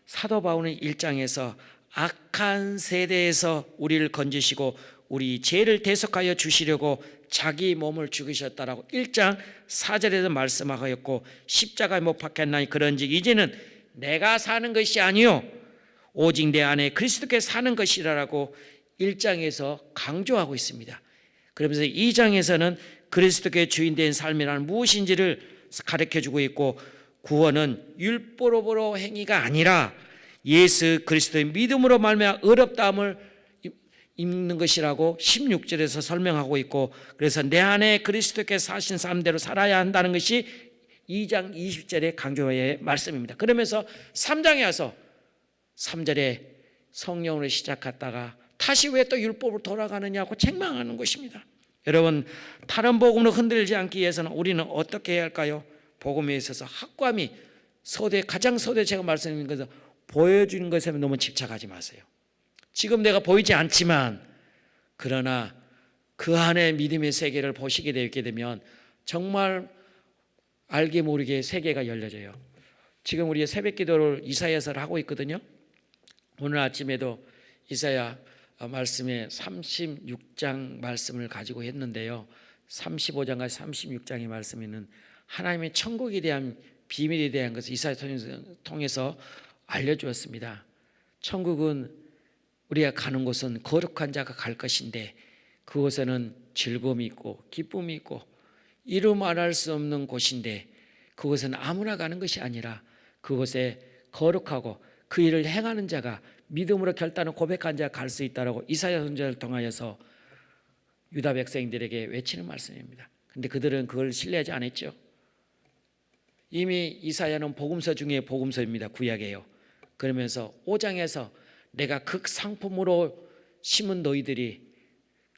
사도 바울은 1장에서 악한 세대에서 우리를 건지시고 우리 죄를 대속하여 주시려고 자기 몸을 죽이셨다라고 1장 4절에서 말씀하였고, 십자가에 못 박혔나니 그런즉 이제는 내가 사는 것이 아니요 오직 내 안에 그리스도께서 사는 것이라고 1장에서 강조하고 있습니다. 그러면서 2장에서는 그리스도께 주인된 삶이란 무엇인지를 가르쳐주고 있고, 구원은 율법으로 행위가 아니라 예수 그리스도의 믿음으로 말미암아 의롭다함을 입는 것이라고 16절에서 설명하고 있고, 그래서 내 안에 그리스도께서 사신 삶대로 살아야 한다는 것이 2장 20절의 강조의 말씀입니다. 그러면서 3장에 와서 3절에 성령으로 시작했다가 다시 왜 또 율법으로 돌아가느냐고 책망하는 것입니다. 여러분, 다른 복음으로 흔들리지 않기 위해서는 우리는 어떻게 해야 할까요? 복음에 있어서 학과미 가장 서두에 제가 말씀드린 것은 보여주는 것에 너무 집착하지 마세요. 지금 내가 보이지 않지만 그러나 그 안에 믿음의 세계를 보시게 되게 되면 정말 알게 모르게 세계가 열려져요. 지금 우리 새벽 기도를 이사야서를 하고 있거든요. 오늘 아침에도 이사야 말씀에 36장 말씀을 가지고 했는데요, 35장과 36장의 말씀에는 하나님의 천국에 대한 비밀에 대한 것을 이사야 통해서 알려주었습니다. 천국은 우리가 가는 곳은 거룩한 자가 갈 것인데 그곳에는 즐거움이 있고 기쁨이 있고 이루 말할 수 없는 곳인데, 그곳은 아무나 가는 것이 아니라 그곳에 거룩하고 그 일을 행하는 자가, 믿음으로 결단을 고백한 자가 갈 수 있다라고 이사야 선지자를 통하여서 유다 백성들에게 외치는 말씀입니다. 그런데 그들은 그걸 신뢰하지 않았죠. 이미 이사야는 복음서 중에 복음서입니다. 구약이에요. 그러면서 5장에서 내가 극상품으로 심은 너희들이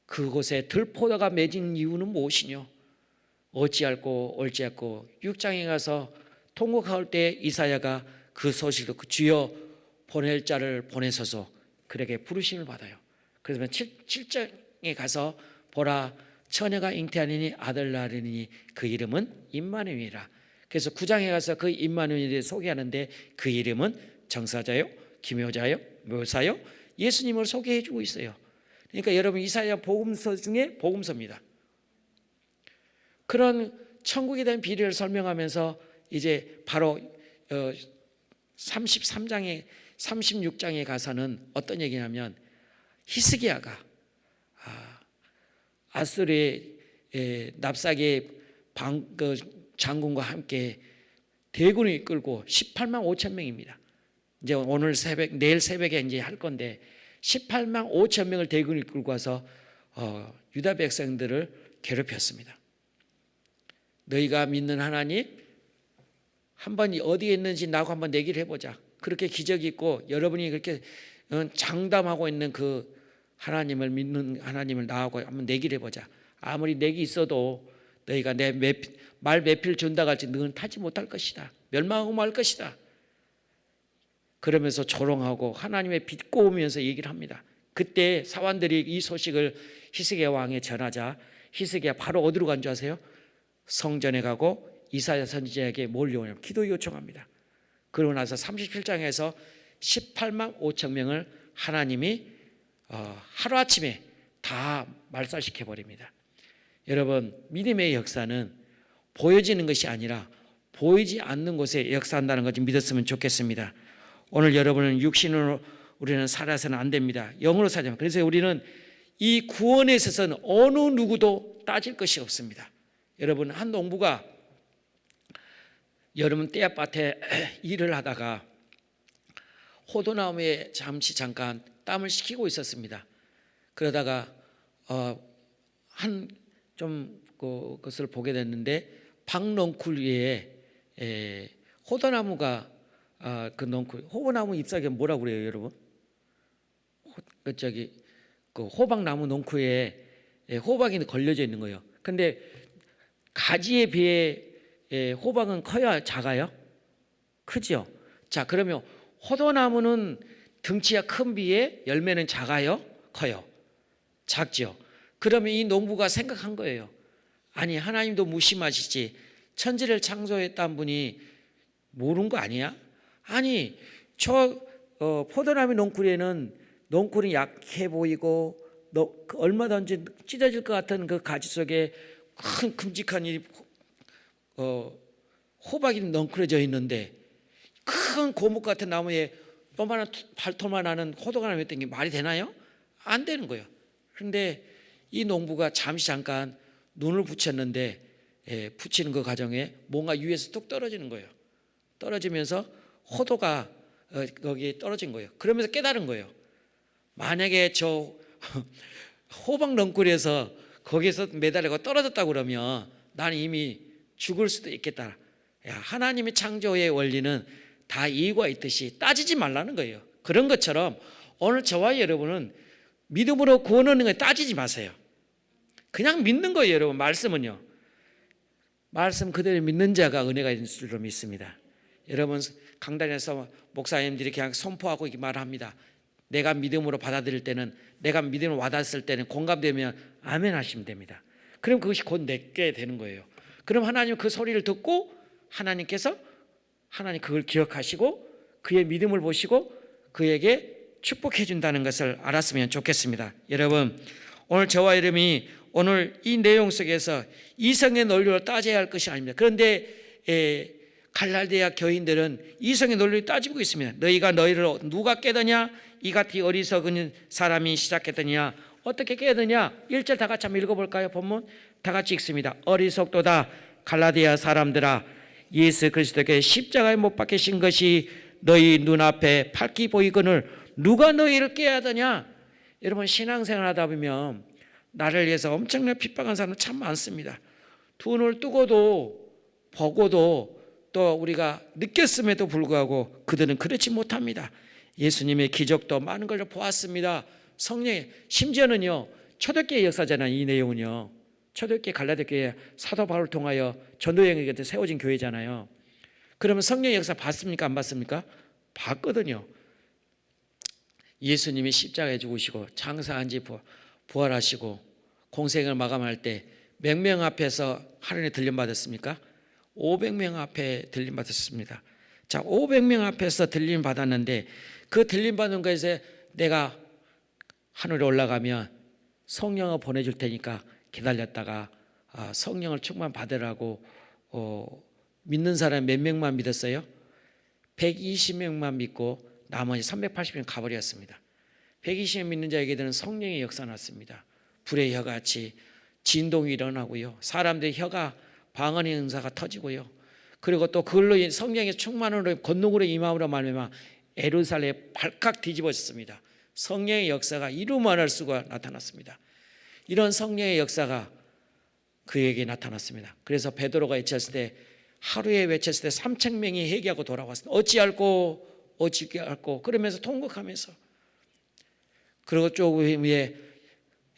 그곳에 들포도가 맺은 이유는 무엇이뇨? 어찌할꼬 얼찌할꼬. 6장에 가서 통곡할 때 이사야가 그 소식을 주여 보낼 자를 보내소서 그에게 부르심을 받아요. 그래서 7장에 가서 보라 처녀가 잉태하리니 아들 낳으리니 그 이름은 임마누엘이라. 그래서 9장에 가서 그 임마누엘을 소개하는데 그 이름은 정사자요 기묘자요 묘사요 예수님을 소개해 주고 있어요. 그러니까 여러분, 이사야 복음서 중에 복음서입니다. 그런 천국에 대한 비례를 설명하면서 이제 바로 33장에 36장에 가서는 어떤 얘기냐면 히스기야가 아수르의 납사계 장군과 함께 대군을 이끌고 18만 5천 명입니다. 이제 오늘 새벽, 내일 새벽에 이제 할 건데 18만 5천 명을 대군을 이끌고 와서 유다 백성들을 괴롭혔습니다. 너희가 믿는 하나님 한번 어디에 있는지 나하고 한번 내기를 해보자. 그렇게 기적이 있고 여러분이 그렇게 장담하고 있는 그 하나님을 믿는 하나님을 나하고 한번 내기를 해보자. 아무리 내기 있어도 너희가 내 말 몇 필 준다고 할지 너는 타지 못할 것이다. 멸망하고 말 것이다. 그러면서 조롱하고 하나님의 비꼬으면서 얘기를 합니다. 그때 사환들이 이 소식을 히스기야 왕에 전하자 히스기야 바로 어디로 간 줄 아세요? 성전에 가고 이사야 선지자에게 뭘 요청하냐면 기도 요청합니다. 그러고 나서 37장에서 18만 5천 명을 하나님이 하루아침에 다 말살시켜버립니다. 여러분, 믿음의 역사는 보여지는 것이 아니라 보이지 않는 곳에 역사한다는 것을 믿었으면 좋겠습니다. 오늘 여러분은 육신으로 우리는 살아서는 안 됩니다. 영으로 살자. 그래서 우리는 이 구원에 있어서는 어느 누구도 따질 것이 없습니다. 여러분, 한 농부가 여름 떼밭에 일을 하다가 호두나무에 잠깐 땀을 식히고 있었습니다. 그러다가 그것을 보게 됐는데 박넝쿨 위에 호두나무가 그 넝쿨, 호두나무 잎사귀가 뭐라고 그래요, 여러분? 그 호박나무 넝쿨에 호박이 걸려져 있는 거예요. 근데 가지에 비해 호박은 커야 작아요? 크죠? 자, 그러면 호두나무는 덩치가 큰 비에 열매는 작아요? 커요? 작죠? 그러면 이 농부가 생각한 거예요. 아니, 하나님도 무심하시지 천지를 창조했다는 분이 모르는 거 아니야? 아니, 저 포도나무 넝쿨에는 넝쿨이 약해 보이고 얼마든지 찢어질 것 같은 그 가지 속에 큰 큼직한 호박이 넝쿨해져 있는데 큰 고목 같은 나무에 요만한 발톱만 하는 호두가 나왔던 게 말이 되나요? 안 되는 거예요. 그런데 이 농부가 잠깐 눈을 붙였는데 붙이는 그 과정에 뭔가 위에서 뚝 떨어지는 거예요. 떨어지면서 호두가 거기에 떨어진 거예요. 그러면서 깨달은 거예요. 만약에 저 호박 넝쿨에서 거기서 매달리고 떨어졌다고 그러면 나는 이미 죽을 수도 있겠다. 하나님의 창조의 원리는 다 이유가 있듯이 따지지 말라는 거예요. 그런 것처럼 오늘 저와 여러분은 믿음으로 구원 얻는 거에 따지지 마세요. 그냥 믿는 거예요, 여러분. 말씀은요. 말씀 그대로 믿는 자가 은혜가 있는 줄로 믿습니다. 여러분, 강단에서 목사님들이 그냥 선포하고 이렇게 말합니다. 내가 믿음으로 받아들일 때는, 내가 믿음으로 와닿았을 때는 공감되면 아멘 하시면 됩니다. 그럼 그것이 곧 내게 되는 거예요. 그럼 하나님 그 소리를 듣고 하나님께서 하나님 그걸 기억하시고 그의 믿음을 보시고 그에게 축복해 준다는 것을 알았으면 좋겠습니다. 여러분, 오늘 저와 여러분이 오늘 이 내용 속에서 이성의 논리로 따져야 할 것이 아닙니다. 그런데 갈랄디아 교인들은 이성의 논리를 따지고 있습니다. 너희가 너희를 누가 깨더냐? 이같이 어리석은 사람이 시작했더냐? 어떻게 깨더냐? 1절 다 같이 한번 읽어볼까요? 본문 다 같이 읽습니다. 어리석도다 갈라디아 사람들아, 예수 그리스도께 십자가에 못 박히신 것이 너희 눈앞에 밝히 보이거늘 누가 너희를 깨야 하더냐? 여러분, 신앙생활 하다 보면 나를 위해서 엄청나게 핍박한 사람 참 많습니다. 두 눈을 뜨고도 보고도 또 우리가 느꼈음에도 불구하고 그들은 그렇지 못합니다. 예수님의 기적도 많은 걸 보았습니다. 성령의 심지어는요, 초대교회 역사잖아요. 이 내용은요, 초대교회 갈라디아 교회 사도 바울을 통하여 전도여행에 세워진 교회잖아요. 그러면 성령의 역사 봤습니까? 안 봤습니까? 봤거든요. 예수님이 십자가에 죽으시고 장사한 지 부활하시고 공생을 마감할 때 몇 명 앞에서 하늘에 들림받았습니까? 500명 앞에 들림받았습니다. 자, 500명 앞에서 들림받았는데 그 들림받은 것에 내가 하늘에 올라가면 성령을 보내줄 테니까 기다렸다가 성령을 충만 받으라고 믿는 사람 몇 명만 믿었어요? 120명만 믿고 나머지 380년 가버렸습니다. 120년 믿는 자에게는 성령의 역사가 났습니다. 불의 혀같이 진동이 일어나고요. 사람들의 혀가 방언의 은사가 터지고요. 그리고 또 그걸로 성령의 충만으로 권능으로 임함으로 말미암아 예루살렘이 발칵 뒤집어졌습니다. 성령의 역사가 이루 말할 수가 나타났습니다. 이런 성령의 역사가 그에게 나타났습니다. 그래서 베드로가 외쳤을 때, 하루에 외쳤을 때 3,000명이 회개하고 돌아왔습니다. 어찌할꼬 그러면서 통곡하면서, 그리고 조금 위에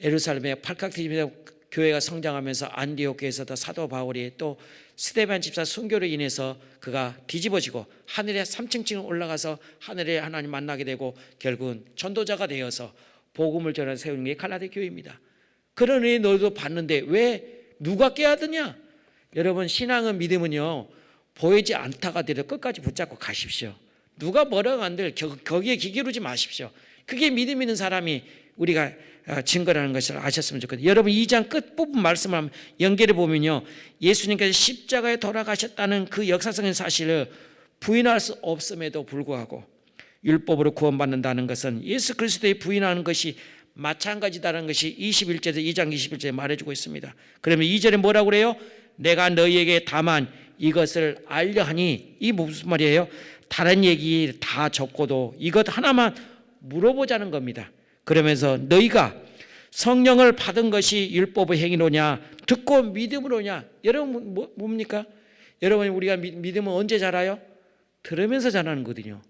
예루살렘에 팔칵 뒤집어져 교회가 성장하면서 안디옥 교회에서도 사도 바울이 또 스데반 집사 순교로 인해서 그가 뒤집어지고 하늘에 3층 올라가서 하늘에 하나님 만나게 되고 결국은 전도자가 되어서 복음을 전해 세우는 게 갈라디 교회입니다. 그런 은혜 너희도 받는데 왜 누가 깨닫느냐? 여러분, 신앙은 믿음은요, 보이지 않다가 되도 끝까지 붙잡고 가십시오. 누가 뭐라고 한들 거기에 기기르지 마십시오. 그게 믿음 있는 사람이 우리가 증거라는 것을 아셨으면 좋겠어요. 여러분, 2장 끝부분 말씀을 연결해 보면요, 예수님께서 십자가에 돌아가셨다는 그 역사적인 사실을 부인할 수 없음에도 불구하고 율법으로 구원받는다는 것은 예수 그리스도의 부인하는 것이 마찬가지다라는 것이 21절에서 2장 21절에 말해주고 있습니다. 그러면 2절에 뭐라고 그래요? 내가 너희에게 다만 이것을 알려하니, 이 무슨 말이에요? 다른 얘기 다 적고도 이것 하나만 물어보자는 겁니다. 그러면서 너희가 성령을 받은 것이 율법의 행위로냐 듣고 믿음으로냐? 여러분 뭡니까? 여러분, 우리가 믿음은 언제 자라요? 들으면서 자라는 거거든요.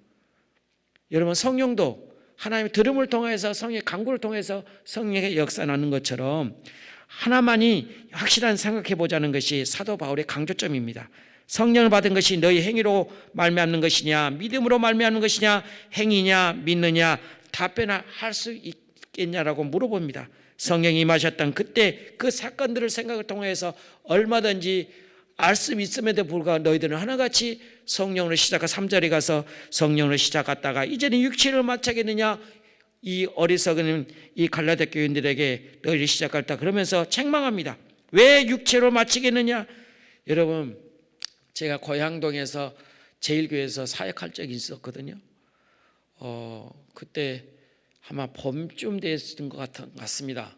여러분, 성령도 하나님의 들음을 통해서, 성령의 간구를 통해서 성령의 역사 나는 것처럼 하나만이 확실한 생각해 보자는 것이 사도 바울의 강조점입니다. 성령을 받은 것이 너희 행위로 말미암는 것이냐 믿음으로 말미암는 것이냐, 행위냐 믿느냐 답변할 수 있겠냐라고 물어봅니다. 성령이 임하셨던 그때 그 사건들을 생각을 통해서 얼마든지 알 수 있음에도 불구하고 너희들은 하나같이 성령으로 시작한 3절에 가서 성령으로 시작했다가 이제는 육체를 마치겠느냐, 이 어리석은 이 갈라디아 교인들에게 너희를 시작했다 그러면서 책망합니다. 왜 육체로 마치겠느냐? 여러분, 제가 고향동에서 제일교회에서 사역할 적이 있었거든요. 그때 아마 봄쯤 됐던 것 같습니다.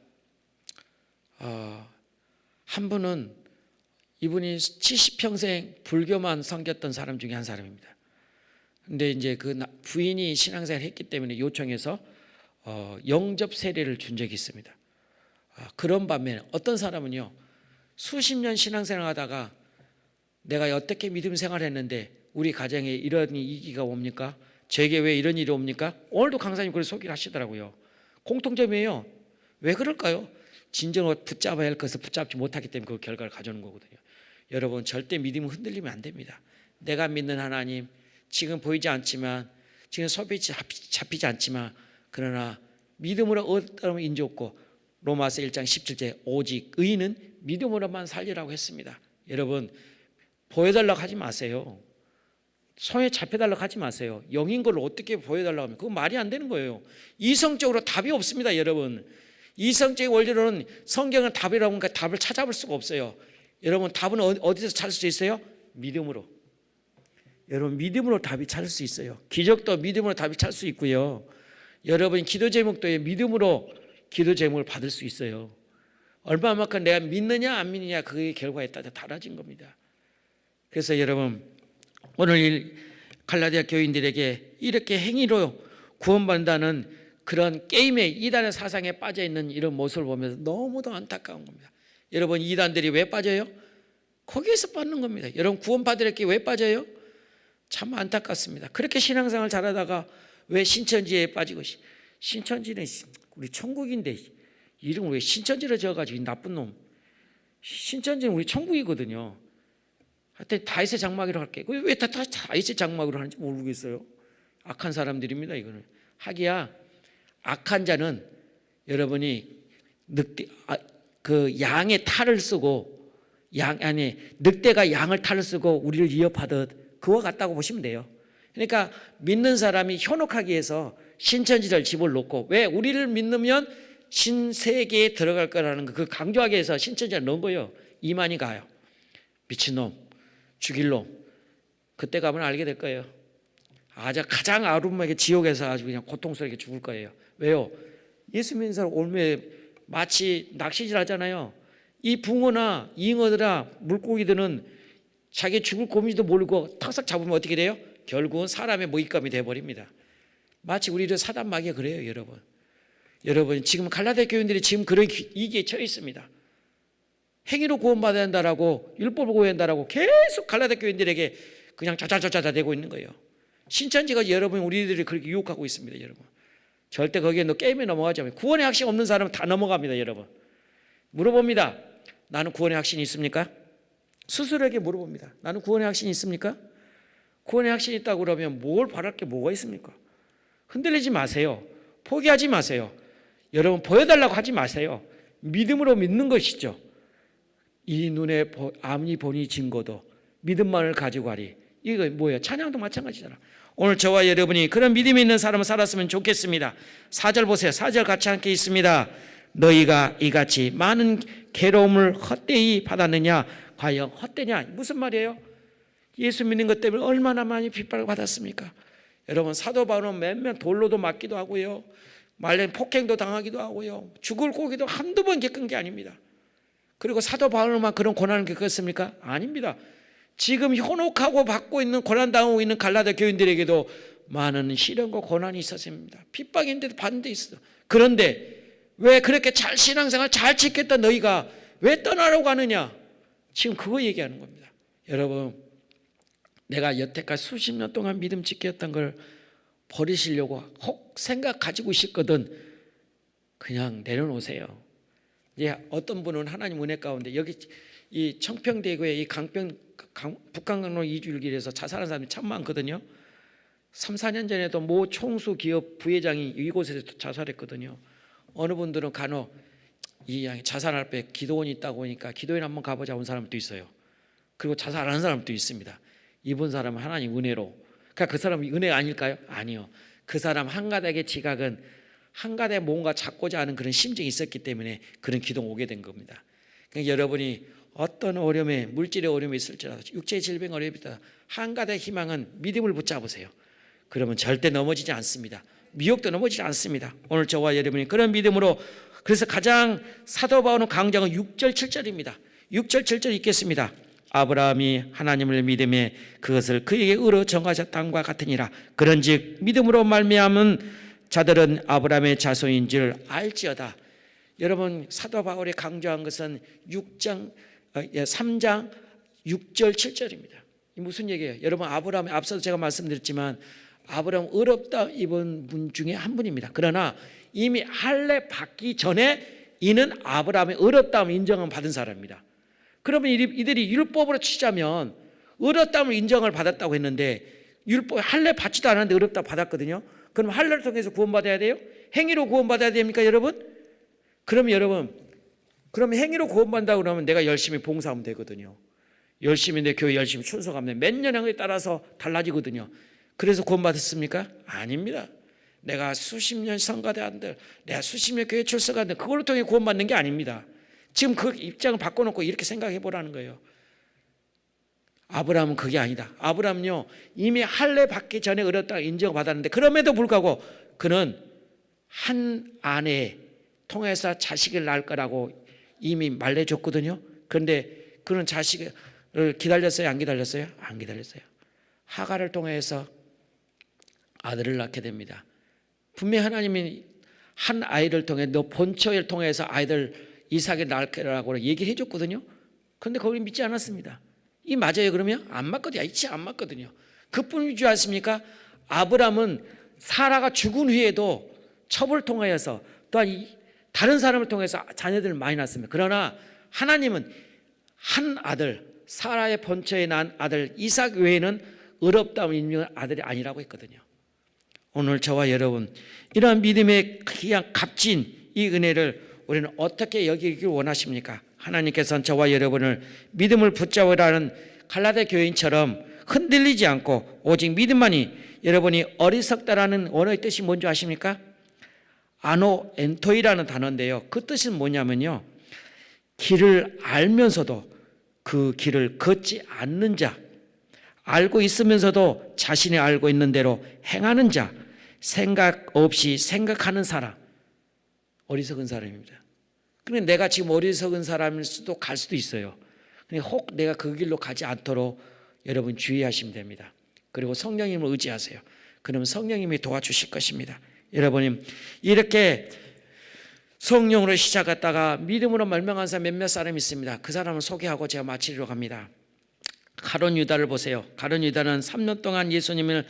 한 분은, 이분이 70평생 불교만 섬겼던 사람 중에 한 사람입니다. 근데 이제 그 부인이 신앙생활을 했기 때문에 요청해서 영접 세례를 준 적이 있습니다. 그런 반면에 어떤 사람은요, 수십 년 신앙생활 하다가 내가 어떻게 믿음 생활을 했는데 우리 가정에 이런 이기가 옵니까? 저에게 왜 이런 일이 옵니까? 오늘도 강사님 그걸 소개를 하시더라고요. 공통점이에요. 왜 그럴까요? 진정으로 붙잡아야 할 것을 붙잡지 못하기 때문에 그 결과를 가져오는 거거든요. 여러분, 절대 믿음은 흔들리면 안 됩니다. 내가 믿는 하나님, 지금 보이지 않지만, 지금 소비 잡히지 않지만, 그러나 믿음으로 얻으면 인지 없고, 로마서 1장 17절 오직 의인은 믿음으로만 살리라고 했습니다. 여러분, 보여달라고 하지 마세요. 손에 잡혀달라고 하지 마세요. 영인 걸 어떻게 보여달라고 하면 그거 말이 안 되는 거예요. 이성적으로 답이 없습니다. 여러분, 이성적인 원리로는 성경은 답이라고 하니까 답을 찾아볼 수가 없어요. 여러분, 답은 어디서 찾을 수 있어요? 믿음으로. 여러분, 믿음으로 답이 찾을 수 있어요. 기적도 믿음으로 답이 찾을 수 있고요. 여러분, 기도 제목도 믿음으로 기도 제목을 받을 수 있어요. 얼마만큼 내가 믿느냐 안 믿느냐, 그의 결과에 따라 달라진 겁니다. 그래서 여러분, 오늘 갈라디아 교인들에게 이렇게 행위로 구원받는다는 그런 게임에, 이단의 사상에 빠져 있는 이런 모습을 보면서 너무도 안타까운 겁니다. 여러분, 이단들이 왜 빠져요? 거기에서 빠지는 겁니다. 여러분, 구원받으랬기에 왜 빠져요? 참 안타깝습니다. 그렇게 신앙생활 잘하다가 왜 신천지에 빠지고, 신천지는 우리 천국인데 이름을 왜 신천지로 지어가지고, 이 나쁜 놈. 신천지는 우리 천국이거든요. 하여튼 다윗의 장막이라고 할게. 왜 다 다윗의 장막으로 하는지 모르겠어요. 악한 사람들입니다. 이거는. 하기야 악한 자는 여러분이 그 양의 탈을 쓰고, 늑대가 양을 탈을 쓰고 우리를 위협하듯 그와 같다고 보시면 돼요. 그러니까 믿는 사람이 현혹하기 위해서 신천지를 집을 놓고, 왜? 우리를 믿으면 신세계에 들어갈 거라는 그 강조하기 위해서 신천지를 넣은 거예요. 이만희 가요. 미친놈, 죽일 놈. 그때 가면 알게 될 거예요. 아주 가장 아름하게 지옥에서 아주 그냥 고통스럽게 죽을 거예요. 왜요? 예수 믿는 사람 올매 마치 낚시질 하잖아요. 이 붕어나 잉어들아 물고기들은 자기 죽을 고민도 모르고 탁삭 잡으면 어떻게 돼요? 결국은 사람의 먹잇감이 돼버립니다. 마치 우리도 사단 마귀가 그래요, 여러분. 여러분 지금 갈라디아 교인들이 지금 그런 위기에 처해 있습니다. 행위로 구원받아야 한다라고 율법을 구해야 한다라고 계속 갈라디아 교인들에게 그냥 자자자자 대고 있는 거예요. 신천지가 여러분 우리들이 그렇게 유혹하고 있습니다, 여러분. 절대 거기에 너 게임에 넘어가지 않아요. 구원의 확신 없는 사람은 다 넘어갑니다, 여러분. 물어봅니다. 나는 구원의 확신이 있습니까? 스스로에게 물어봅니다. 나는 구원의 확신이 있습니까? 구원의 확신이 있다고 그러면 뭘 바랄 게 뭐가 있습니까? 흔들리지 마세요. 포기하지 마세요. 여러분 보여달라고 하지 마세요. 믿음으로 믿는 것이죠. 이 눈에 아무리 보니 증거도 믿음만을 가지고 하리. 이거 뭐예요? 찬양도 마찬가지잖아. 오늘 저와 여러분이 그런 믿음이 있는 사람을 살았으면 좋겠습니다. 4절 보세요. 4절 같이 함께 있습니다. 너희가 이같이 많은 괴로움을 헛되이 받았느냐? 과연 헛되냐? 무슨 말이에요? 예수 믿는 것 때문에 얼마나 많이 핍박을 받았습니까? 여러분 사도 바울은 몇몇 돌로도 맞기도 하고요, 말년 폭행도 당하기도 하고요, 죽을 고기도 한두 번 겪은 게 아닙니다. 그리고 사도 바울만 그런 고난을 겪었습니까? 아닙니다. 지금 현혹하고 받고 있는 고난당하고 있는 갈라디아 교인들에게도 많은 시련과 고난이 있었습니다. 핍박인데도 받는 데 있어. 그런데 왜 그렇게 잘 신앙생활 잘 지켰던 너희가 왜 떠나려고 하느냐? 지금 그거 얘기하는 겁니다. 여러분 내가 여태까지 수십 년 동안 믿음 지켰던 걸 버리시려고 혹 생각 가지고 있거든 그냥 내려놓으세요. 이제 어떤 분은 하나님 은혜 가운데 여기 이 청평대교에 이 북한강로 이주일길에서 자살한 사람이 참 많거든요. 3, 4년 전에도 모 총수 기업 부회장이 이곳에서 자살했거든요. 어느 분들은 간혹 이 양이 자살할 때 기도원이 있다고 하니까 기도원 한번 가보자 온 사람도 있어요. 그리고 자살하는 사람도 있습니다. 이분 사람은 하나님 은혜로. 그러니까 그 사람이 은혜 아닐까요? 아니요. 그 사람 한가닥의 지각은 한가닥에 뭔가 찾고자 하는 그런 심정이 있었기 때문에 그런 기도가 오게 된 겁니다. 그러니까 여러분이 어떤 어려움에 물질의 어려움이 있을지라도 육체의 질병 어려움이 있다 한가닥의 희망은 믿음을 붙잡으세요. 그러면 절대 넘어지지 않습니다. 미혹도 넘어지지 않습니다. 오늘 저와 여러분이 그런 믿음으로, 그래서 가장 사도 바울은 강조한 6절 7절입니다. 6절 7절 읽겠습니다. 아브라함이 하나님을 믿음에 그것을 그에게 의로 정하셨다과 같으니라. 그런즉 믿음으로 말미암은 자들은 아브라함의 자손인 줄 알지어다. 여러분 사도 바울이 강조한 것은 3장 6절 7절입니다. 무슨 얘기예요? 여러분 아브라함이 앞서도 제가 말씀드렸지만 아브라함 의롭다 입은 분 중에 한 분입니다. 그러나 이미 할례 받기 전에 이는 아브라함의 의롭다함을 인정을 받은 사람입니다. 그러면 이들이 율법으로 치자면 의롭다함을 인정을 받았다고 했는데 율법 할례 받지도 않았는데 의롭다 받았거든요. 그럼 할례를 통해서 구원받아야 돼요? 행위로 구원받아야 됩니까, 여러분? 그럼 여러분, 그럼 행위로 구원받는다고 그러면 내가 열심히 봉사하면 되거든요. 열심히 내 교회 열심히 출석하면 몇 년에 따라서 달라지거든요. 그래서 구원받았습니까? 아닙니다. 내가 수십 년 성가대한들, 내가 수십 년 교회 출석한들 그걸로 통해 구원받는 게 아닙니다. 지금 그 입장을 바꿔놓고 이렇게 생각해 보라는 거예요. 아브라함은 그게 아니다. 아브라함은요 이미 할례 받기 전에 의롭다고 인정받았는데 그럼에도 불구하고 그는 한 아내 통해서 자식을 낳을 거라고 이미 말해줬거든요. 그런데 그는 자식을 기다렸어요? 안 기다렸어요? 안 기다렸어요. 하갈을 통해서 아들을 낳게 됩니다. 분명히 하나님이 한 아이를 통해 너 본처를 통해서 아이들 이삭을 낳을 거라고 얘기를 해줬거든요. 그런데 거기 믿지 않았습니다. 이 맞아요 그러면? 안 맞거든요. 이치 안 맞거든요. 그뿐인 줄 아십니까? 아브라함은 사라가 죽은 후에도 첩을 통하여서 또한 다른 사람을 통해서 자녀들을 많이 낳습니다. 그러나 하나님은 한 아들 사라의 본처에 난 아들 이삭 외에는 의롭다운 인정한 아들이 아니라고 했거든요. 오늘 저와 여러분 이러한 믿음의 그냥 값진 이 은혜를 우리는 어떻게 여기길 원하십니까? 하나님께서는 저와 여러분을 믿음을 붙잡으라는 갈라디아 교인처럼 흔들리지 않고 오직 믿음만이, 여러분이 어리석다라는 원어의 뜻이 뭔지 아십니까? 아노 엔토이라는 단어인데요. 그 뜻은 뭐냐면요, 길을 알면서도 그 길을 걷지 않는 자, 알고 있으면서도 자신이 알고 있는 대로 행하는 자, 생각 없이 생각하는 사람, 어리석은 사람입니다. 그런데 내가 지금 어리석은 사람일 수도 갈 수도 있어요. 근데 혹 내가 그 길로 가지 않도록 여러분 주의하시면 됩니다. 그리고 성령님을 의지하세요. 그러면 성령님이 도와주실 것입니다. 여러분, 이렇게 성령으로 시작했다가 믿음으로 멸망한 사람 몇몇 사람이 있습니다. 그 사람을 소개하고 제가 마치려고 합니다. 가룟 유다를 보세요. 가룟 유다는 3년 동안 예수님을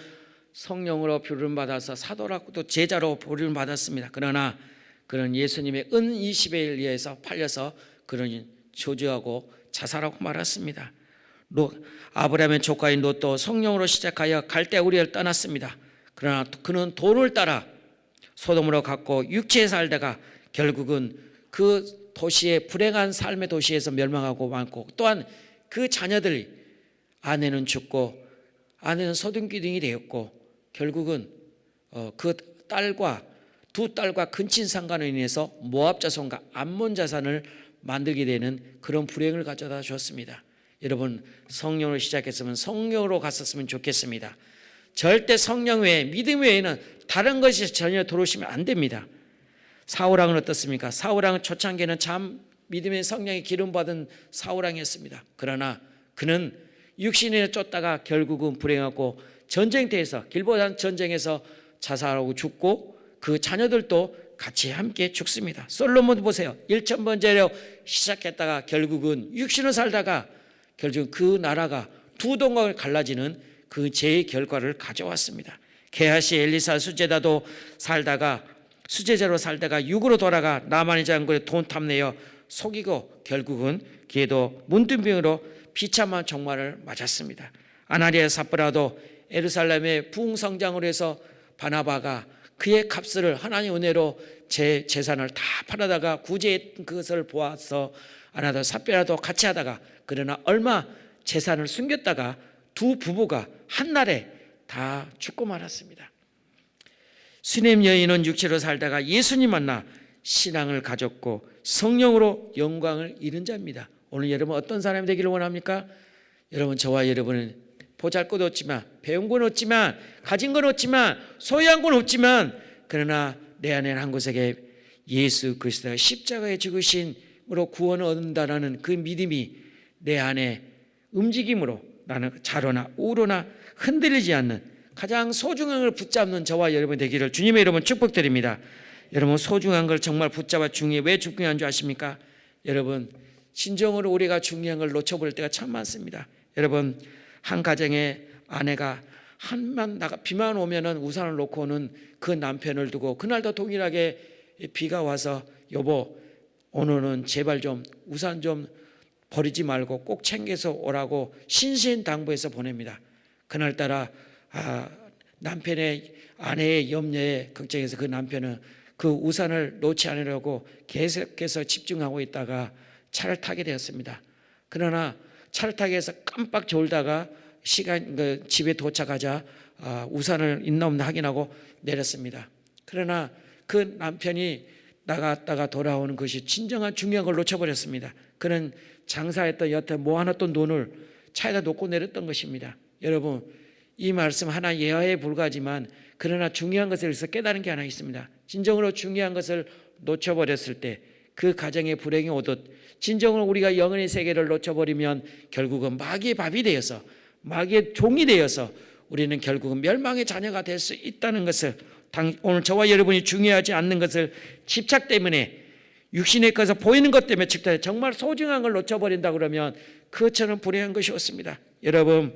성령으로 부름받아서 사도라고 또 제자로 부름받았습니다. 그러나 그는 예수님의 은 20에 의해서 팔려서 그는 저주하고 자살하고 말았습니다. 아브라함의 조카인 롯도 성령으로 시작하여 갈대우리를 떠났습니다. 그러나 그는 돈을 따라 소돔으로 갔고 육체에 살다가 결국은 그 도시의 불행한 삶의 도시에서 멸망하고 많고, 또한 그 자녀들이 아내는 죽고 아내는 소돔기둥이 되었고, 결국은 그 딸과 두 딸과 근친 상관으로 인해서 모압 자손과 암몬 자산을 만들게 되는 그런 불행을 가져다 주었습니다. 여러분, 성령으로 시작했으면 성령으로 갔었으면 좋겠습니다. 절대 성령 외에, 믿음 외에는 다른 것이 전혀 들어오시면 안 됩니다. 사울왕은 어떻습니까? 사울왕은 초창기에는 참 믿음의 성령의 기름 받은 사울왕이었습니다. 그러나 그는 육신에 쫓다가 결국은 불행하고 전쟁터에서, 길보단 전쟁에서 자살하고 죽고 그 자녀들도 같이 함께 죽습니다. 솔로몬 보세요. 1000번째로 시작했다가 결국은 육신으로 살다가 결국 그 나라가 두 동강을 갈라지는 그 죄의 결과를 가져왔습니다. 게하시 엘리사 수제자도 살다가, 수제자로 살다가 육으로 돌아가 나만의 장군에 돈 탐내어 속이고 결국은 걔도 문둥병으로 비참한 종말을 맞았습니다. 아나니아 삽브라도 예루살렘의 부흥성장으로 해서 바나바가 그의 값을 하나님 은혜로 제 재산을 다 팔아다가 구제했던 그것을 보아서 아나도 삽비라도 같이 하다가, 그러나 얼마 재산을 숨겼다가 두 부부가 한날에 다 죽고 말았습니다. 수넴 여인은 육체로 살다가 예수님 만나 신앙을 가졌고 성령으로 영광을 잃은 자입니다. 오늘 여러분 어떤 사람이 되기를 원합니까? 여러분, 저와 여러분은 보잘것 없지만, 배운 건 없지만, 가진 건 없지만, 소유한 건 없지만, 그러나 내 안에는 한 곳에 예수 그리스도가 십자가에 죽으심으로 구원을 얻는다는 그 믿음이 내 안에 움직임으로 나는 자로나 우로나 흔들리지 않는 가장 소중한 걸 붙잡는 저와 여러분 되기를 주님의 이름으로 축복드립니다. 여러분, 소중한 걸 정말 붙잡아 중요해. 왜 중요한 줄 아십니까? 여러분, 진정으로 우리가 중요한 걸 놓쳐버릴 때가 참 많습니다. 여러분, 한 가정의 아내가 비만 오면은 우산을 놓고는 그 남편을 두고, 그날도 동일하게 비가 와서 여보 오늘은 제발 좀 우산 좀 버리지 말고 꼭 챙겨서 오라고 신신당부해서 보냅니다. 그날따라 남편의 아내의 염려에 걱정해서 그 남편은 그 우산을 놓지 않으려고 계속해서 집중하고 있다가 차를 타게 되었습니다. 그러나 차를 타게 해서 깜빡 졸다가 집에 도착하자 우산을 있나 없나 확인하고 내렸습니다. 그러나 그 남편이 나갔다가 돌아오는 것이 진정한 중요한 걸 놓쳐버렸습니다. 그는 장사했던 여태 모아놨던 돈을 차에다 놓고 내렸던 것입니다. 여러분, 이 말씀 하나 예화에 불과하지만 그러나 중요한 것을 위해서 깨달은 게 하나 있습니다. 진정으로 중요한 것을 놓쳐버렸을 때 그 가정에 불행이 오듯, 진정으로 우리가 영혼의 세계를 놓쳐버리면 결국은 마귀의 밥이 되어서, 마귀의 종이 되어서 우리는 결국은 멸망의 자녀가 될 수 있다는 것을, 오늘 저와 여러분이 중요하지 않는 것을 집착 때문에, 육신의 것에서 보이는 것 때문에 집착해 정말 소중한 걸 놓쳐버린다 그러면 그처럼 불행한 것이 없습니다. 여러분,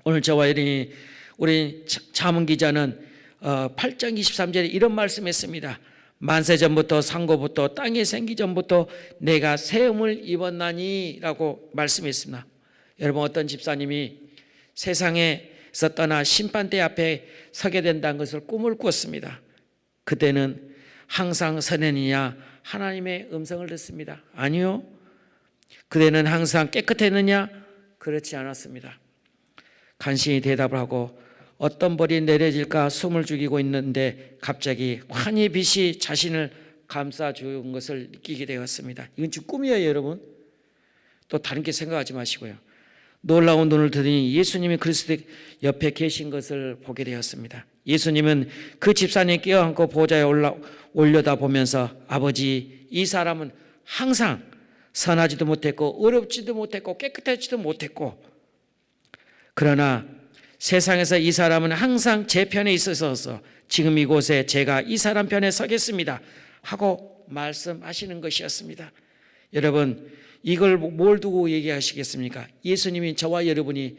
오늘 저와 여러분이, 우리 잠언 기자는 8장 23절에 이런 말씀했습니다. 만세전부터 상고부터 땅이 생기 전부터 내가 세움을 입었나니 라고 말씀했습니다. 여러분, 어떤 집사님이 세상에서 떠나 심판대 앞에 서게 된다는 것을 꿈을 꾸었습니다. 그때는 항상 선했느냐 하나님의 음성을 듣습니다. 아니요. 그때는 항상 깨끗했느냐? 그렇지 않았습니다. 간신히 대답을 하고 어떤 벌이 내려질까 숨을 죽이고 있는데 갑자기 환희 빛이 자신을 감싸준 것을 느끼게 되었습니다. 이건 지금 꿈이에요, 여러분. 또 다른 게 생각하지 마시고요. 놀라운 눈을 들으니 예수님이 그리스도 옆에 계신 것을 보게 되었습니다. 예수님은 그 집사님 껴안고 보좌에 올려다 보면서 아버지, 이 사람은 항상 선하지도 못했고 어렵지도 못했고 깨끗하지도 못했고, 그러나 세상에서 이 사람은 항상 제 편에 있어서 지금 이곳에 제가 이 사람 편에 서겠습니다 하고 말씀하시는 것이었습니다. 여러분, 이걸 뭘 두고 얘기하시겠습니까? 예수님이 저와 여러분이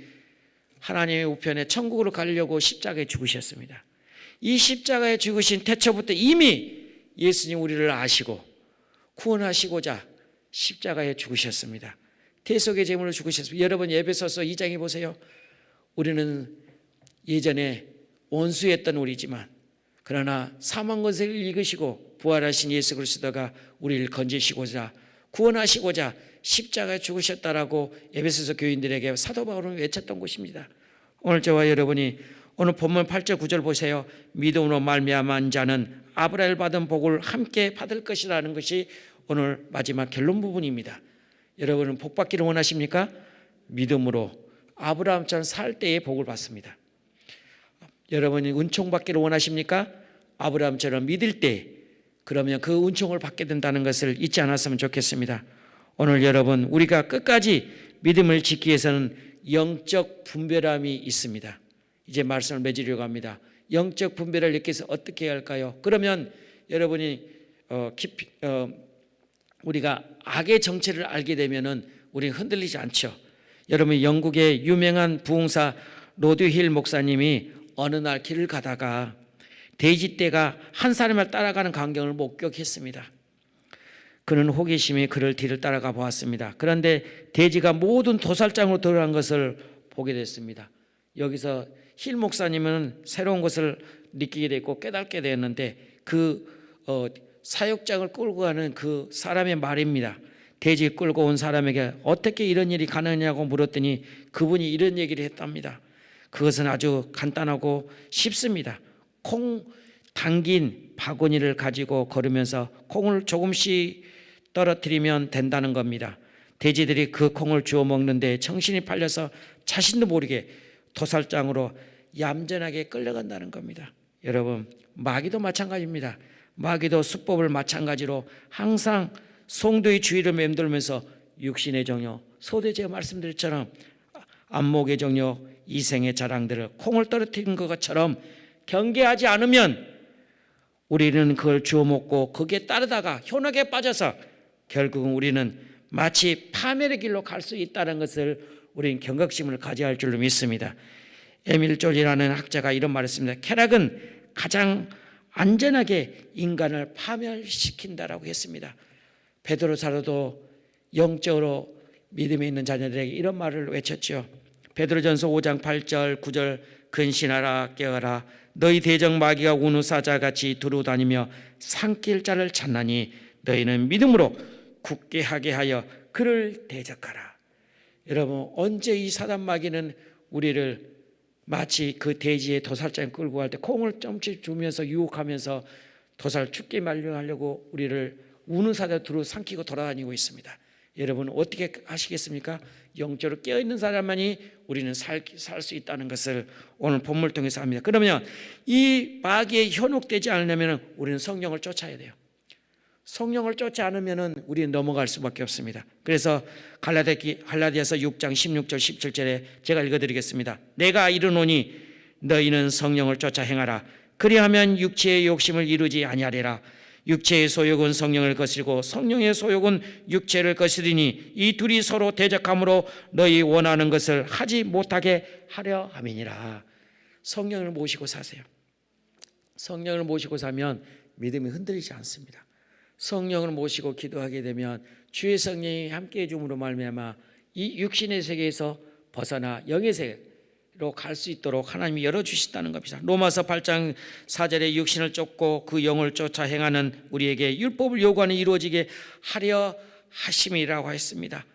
하나님의 우편에 천국으로 가려고 십자가에 죽으셨습니다. 이 십자가에 죽으신 태초부터 이미 예수님 우리를 아시고 구원하시고자 십자가에 죽으셨습니다. 대속의 제물로 죽으셨습니다. 여러분, 에베소서 2장에 보세요. 우리는 예전에 원수였던 우리지만 그러나 사망 권세를 이기시고 부활하신 예수 그리스도가 우리를 건지시고자 구원하시고자 십자가에 죽으셨다라고 에베소서 교인들에게 사도 바울은 외쳤던 곳입니다. 오늘 저와 여러분이 오늘 본문 8절 9절 보세요. 믿음으로 말미암은 자는 아브라함을 받은 복을 함께 받을 것이라는 것이 오늘 마지막 결론 부분입니다. 여러분은 복 받기를 원하십니까? 믿음으로 아브라함처럼 살 때의 복을 받습니다. 여러분이 은총 받기를 원하십니까? 아브라함처럼 믿을 때, 그러면 그 은총을 받게 된다는 것을 잊지 않았으면 좋겠습니다. 오늘 여러분, 우리가 끝까지 믿음을 짓기 위해서는 영적 분별함이 있습니다. 이제 말씀을 맺으려고 합니다. 영적 분별을 느끼기 위해서 어떻게 해야 할까요? 그러면 여러분이 우리가 악의 정체를 알게 되면은 우리는 흔들리지 않죠. 여러분, 영국의 유명한 부흥사 로드힐 목사님이 어느 날 길을 가다가 돼지떼가 한 사람을 따라가는 광경을 목격했습니다. 그는 호기심에 그를 뒤를 따라가 보았습니다. 그런데 돼지가 모든 도살장으로 들어간 것을 보게 됐습니다. 여기서 힐 목사님은 새로운 것을 느끼게 됐고 깨닫게 되었는데, 그 사육장을 끌고 가는 그 사람의 말입니다. 돼지 끌고 온 사람에게 어떻게 이런 일이 가능하냐고 물었더니 그분이 이런 얘기를 했답니다. 그것은 아주 간단하고 쉽습니다. 콩 담긴 바구니를 가지고 걸으면서 콩을 조금씩 떨어뜨리면 된다는 겁니다. 돼지들이 그 콩을 주워 먹는데 정신이 팔려서 자신도 모르게 도살장으로 얌전하게 끌려간다는 겁니다. 여러분, 마귀도 마찬가지입니다. 마귀도 수법을 마찬가지로 항상 송두의 주위를 맴돌면서 육신의 정욕, 소대 제가 말씀드렸처럼 안목의 정욕, 이생의 자랑들을 콩을 떨어뜨린 것처럼 경계하지 않으면 우리는 그걸 주워 먹고 거기에 따르다가 현혹에 빠져서 결국은 우리는 마치 파멸의 길로 갈 수 있다는 것을 우리는 경각심을 가져야 할 줄로 믿습니다. 에밀 졸이라는 학자가 이런 말을 했습니다. 쾌락은 가장 안전하게 인간을 파멸시킨다라고 했습니다. 베드로 사도도 영적으로 믿음에 있는 자녀들에게 이런 말을 외쳤죠. 베드로전서 5장 8절 9절 근신하라 깨어라 너희 대적 마귀가 우는 사자같이 두루다니며 삼킬 자를 찾나니 너희는 믿음으로 굳게 하게 하여 그를 대적하라. 여러분, 언제 이 사단 마귀는 우리를 마치 그 돼지의 도살장에 끌고 갈 때 콩을 점씩 주면서 유혹하면서 도살 죽게 말려하려고 우리를 우는 사자 두루 삼키고 돌아다니고 있습니다. 여러분, 어떻게 하시겠습니까? 영적으로 깨어있는 사람만이 우리는 살 수 있다는 것을 오늘 본문을 통해서 합니다. 그러면 이 마귀에 현혹되지 않으려면 우리는 성령을 쫓아야 돼요. 성령을 쫓지 않으면 우리는 넘어갈 수밖에 없습니다. 그래서 갈라디아서 6장 16절 17절에 제가 읽어드리겠습니다. 내가 이르노니 너희는 성령을 쫓아 행하라. 그리하면 육체의 욕심을 이루지 아니하리라. 육체의 소욕은 성령을 거스리고 성령의 소욕은 육체를 거스리니 이 둘이 서로 대적함으로 너희 원하는 것을 하지 못하게 하려 함이니라. 성령을 모시고 사세요. 성령을 모시고 사면 믿음이 흔들리지 않습니다. 성령을 모시고 기도하게 되면 주의 성령이 함께해 줌으로 말미암아 이 육신의 세계에서 벗어나 영의 세계로 갈 수 있도록 하나님이 열어주신다는 겁니다. 로마서 8장 4절에 육신을 쫓고 그 영을 쫓아 행하는 우리에게 율법을 요구하는 이루어지게 하려 하심이라고 했습니다.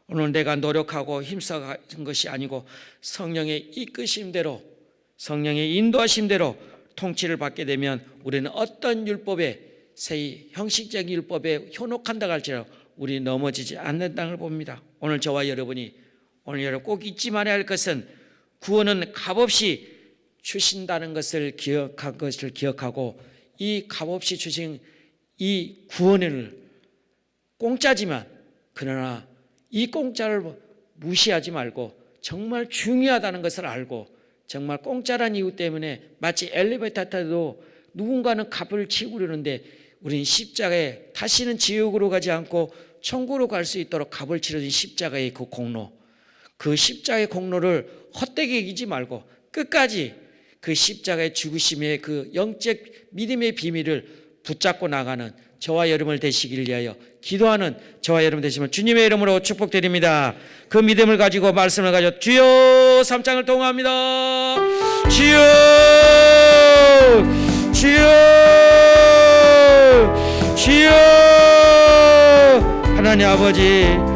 오늘 내가 노력하고 힘써가는 것이 아니고 성령의 이끄심대로, 성령의 인도하심대로 통치를 받게 되면 우리는 어떤 율법에 형식적인 율법에 현혹한다고 할지라도 우리 넘어지지 않는다는 걸 봅니다. 오늘 저와 여러분이 오늘 여러분 꼭 잊지 말아야 할 것은 구원은 값없이 주신다는 것을 기억하고 이 값없이 주신 이 구원을 공짜지만 그러나 이 공짜를 무시하지 말고 정말 중요하다는 것을 알고 정말 공짜란 이유 때문에 마치 엘리베이터 타도 누군가는 값을 치고 그러는데 우리는 십자가에 다시는 지옥으로 가지 않고 천국으로 갈 수 있도록 값을 치러진 십자가의 그 공로, 그 십자가의 공로를 헛되게 이기지 말고 끝까지 그 십자가의 죽으심의 그 영적 믿음의 비밀을 붙잡고 나가는 저와 여러분을 되시길 위하여 기도하는 저와 여러분 되시면 주님의 이름으로 축복드립니다. 그 믿음을 가지고 말씀을 가지고 주여 3장을 통합니다. 주여 주여 주여 하나님 아버지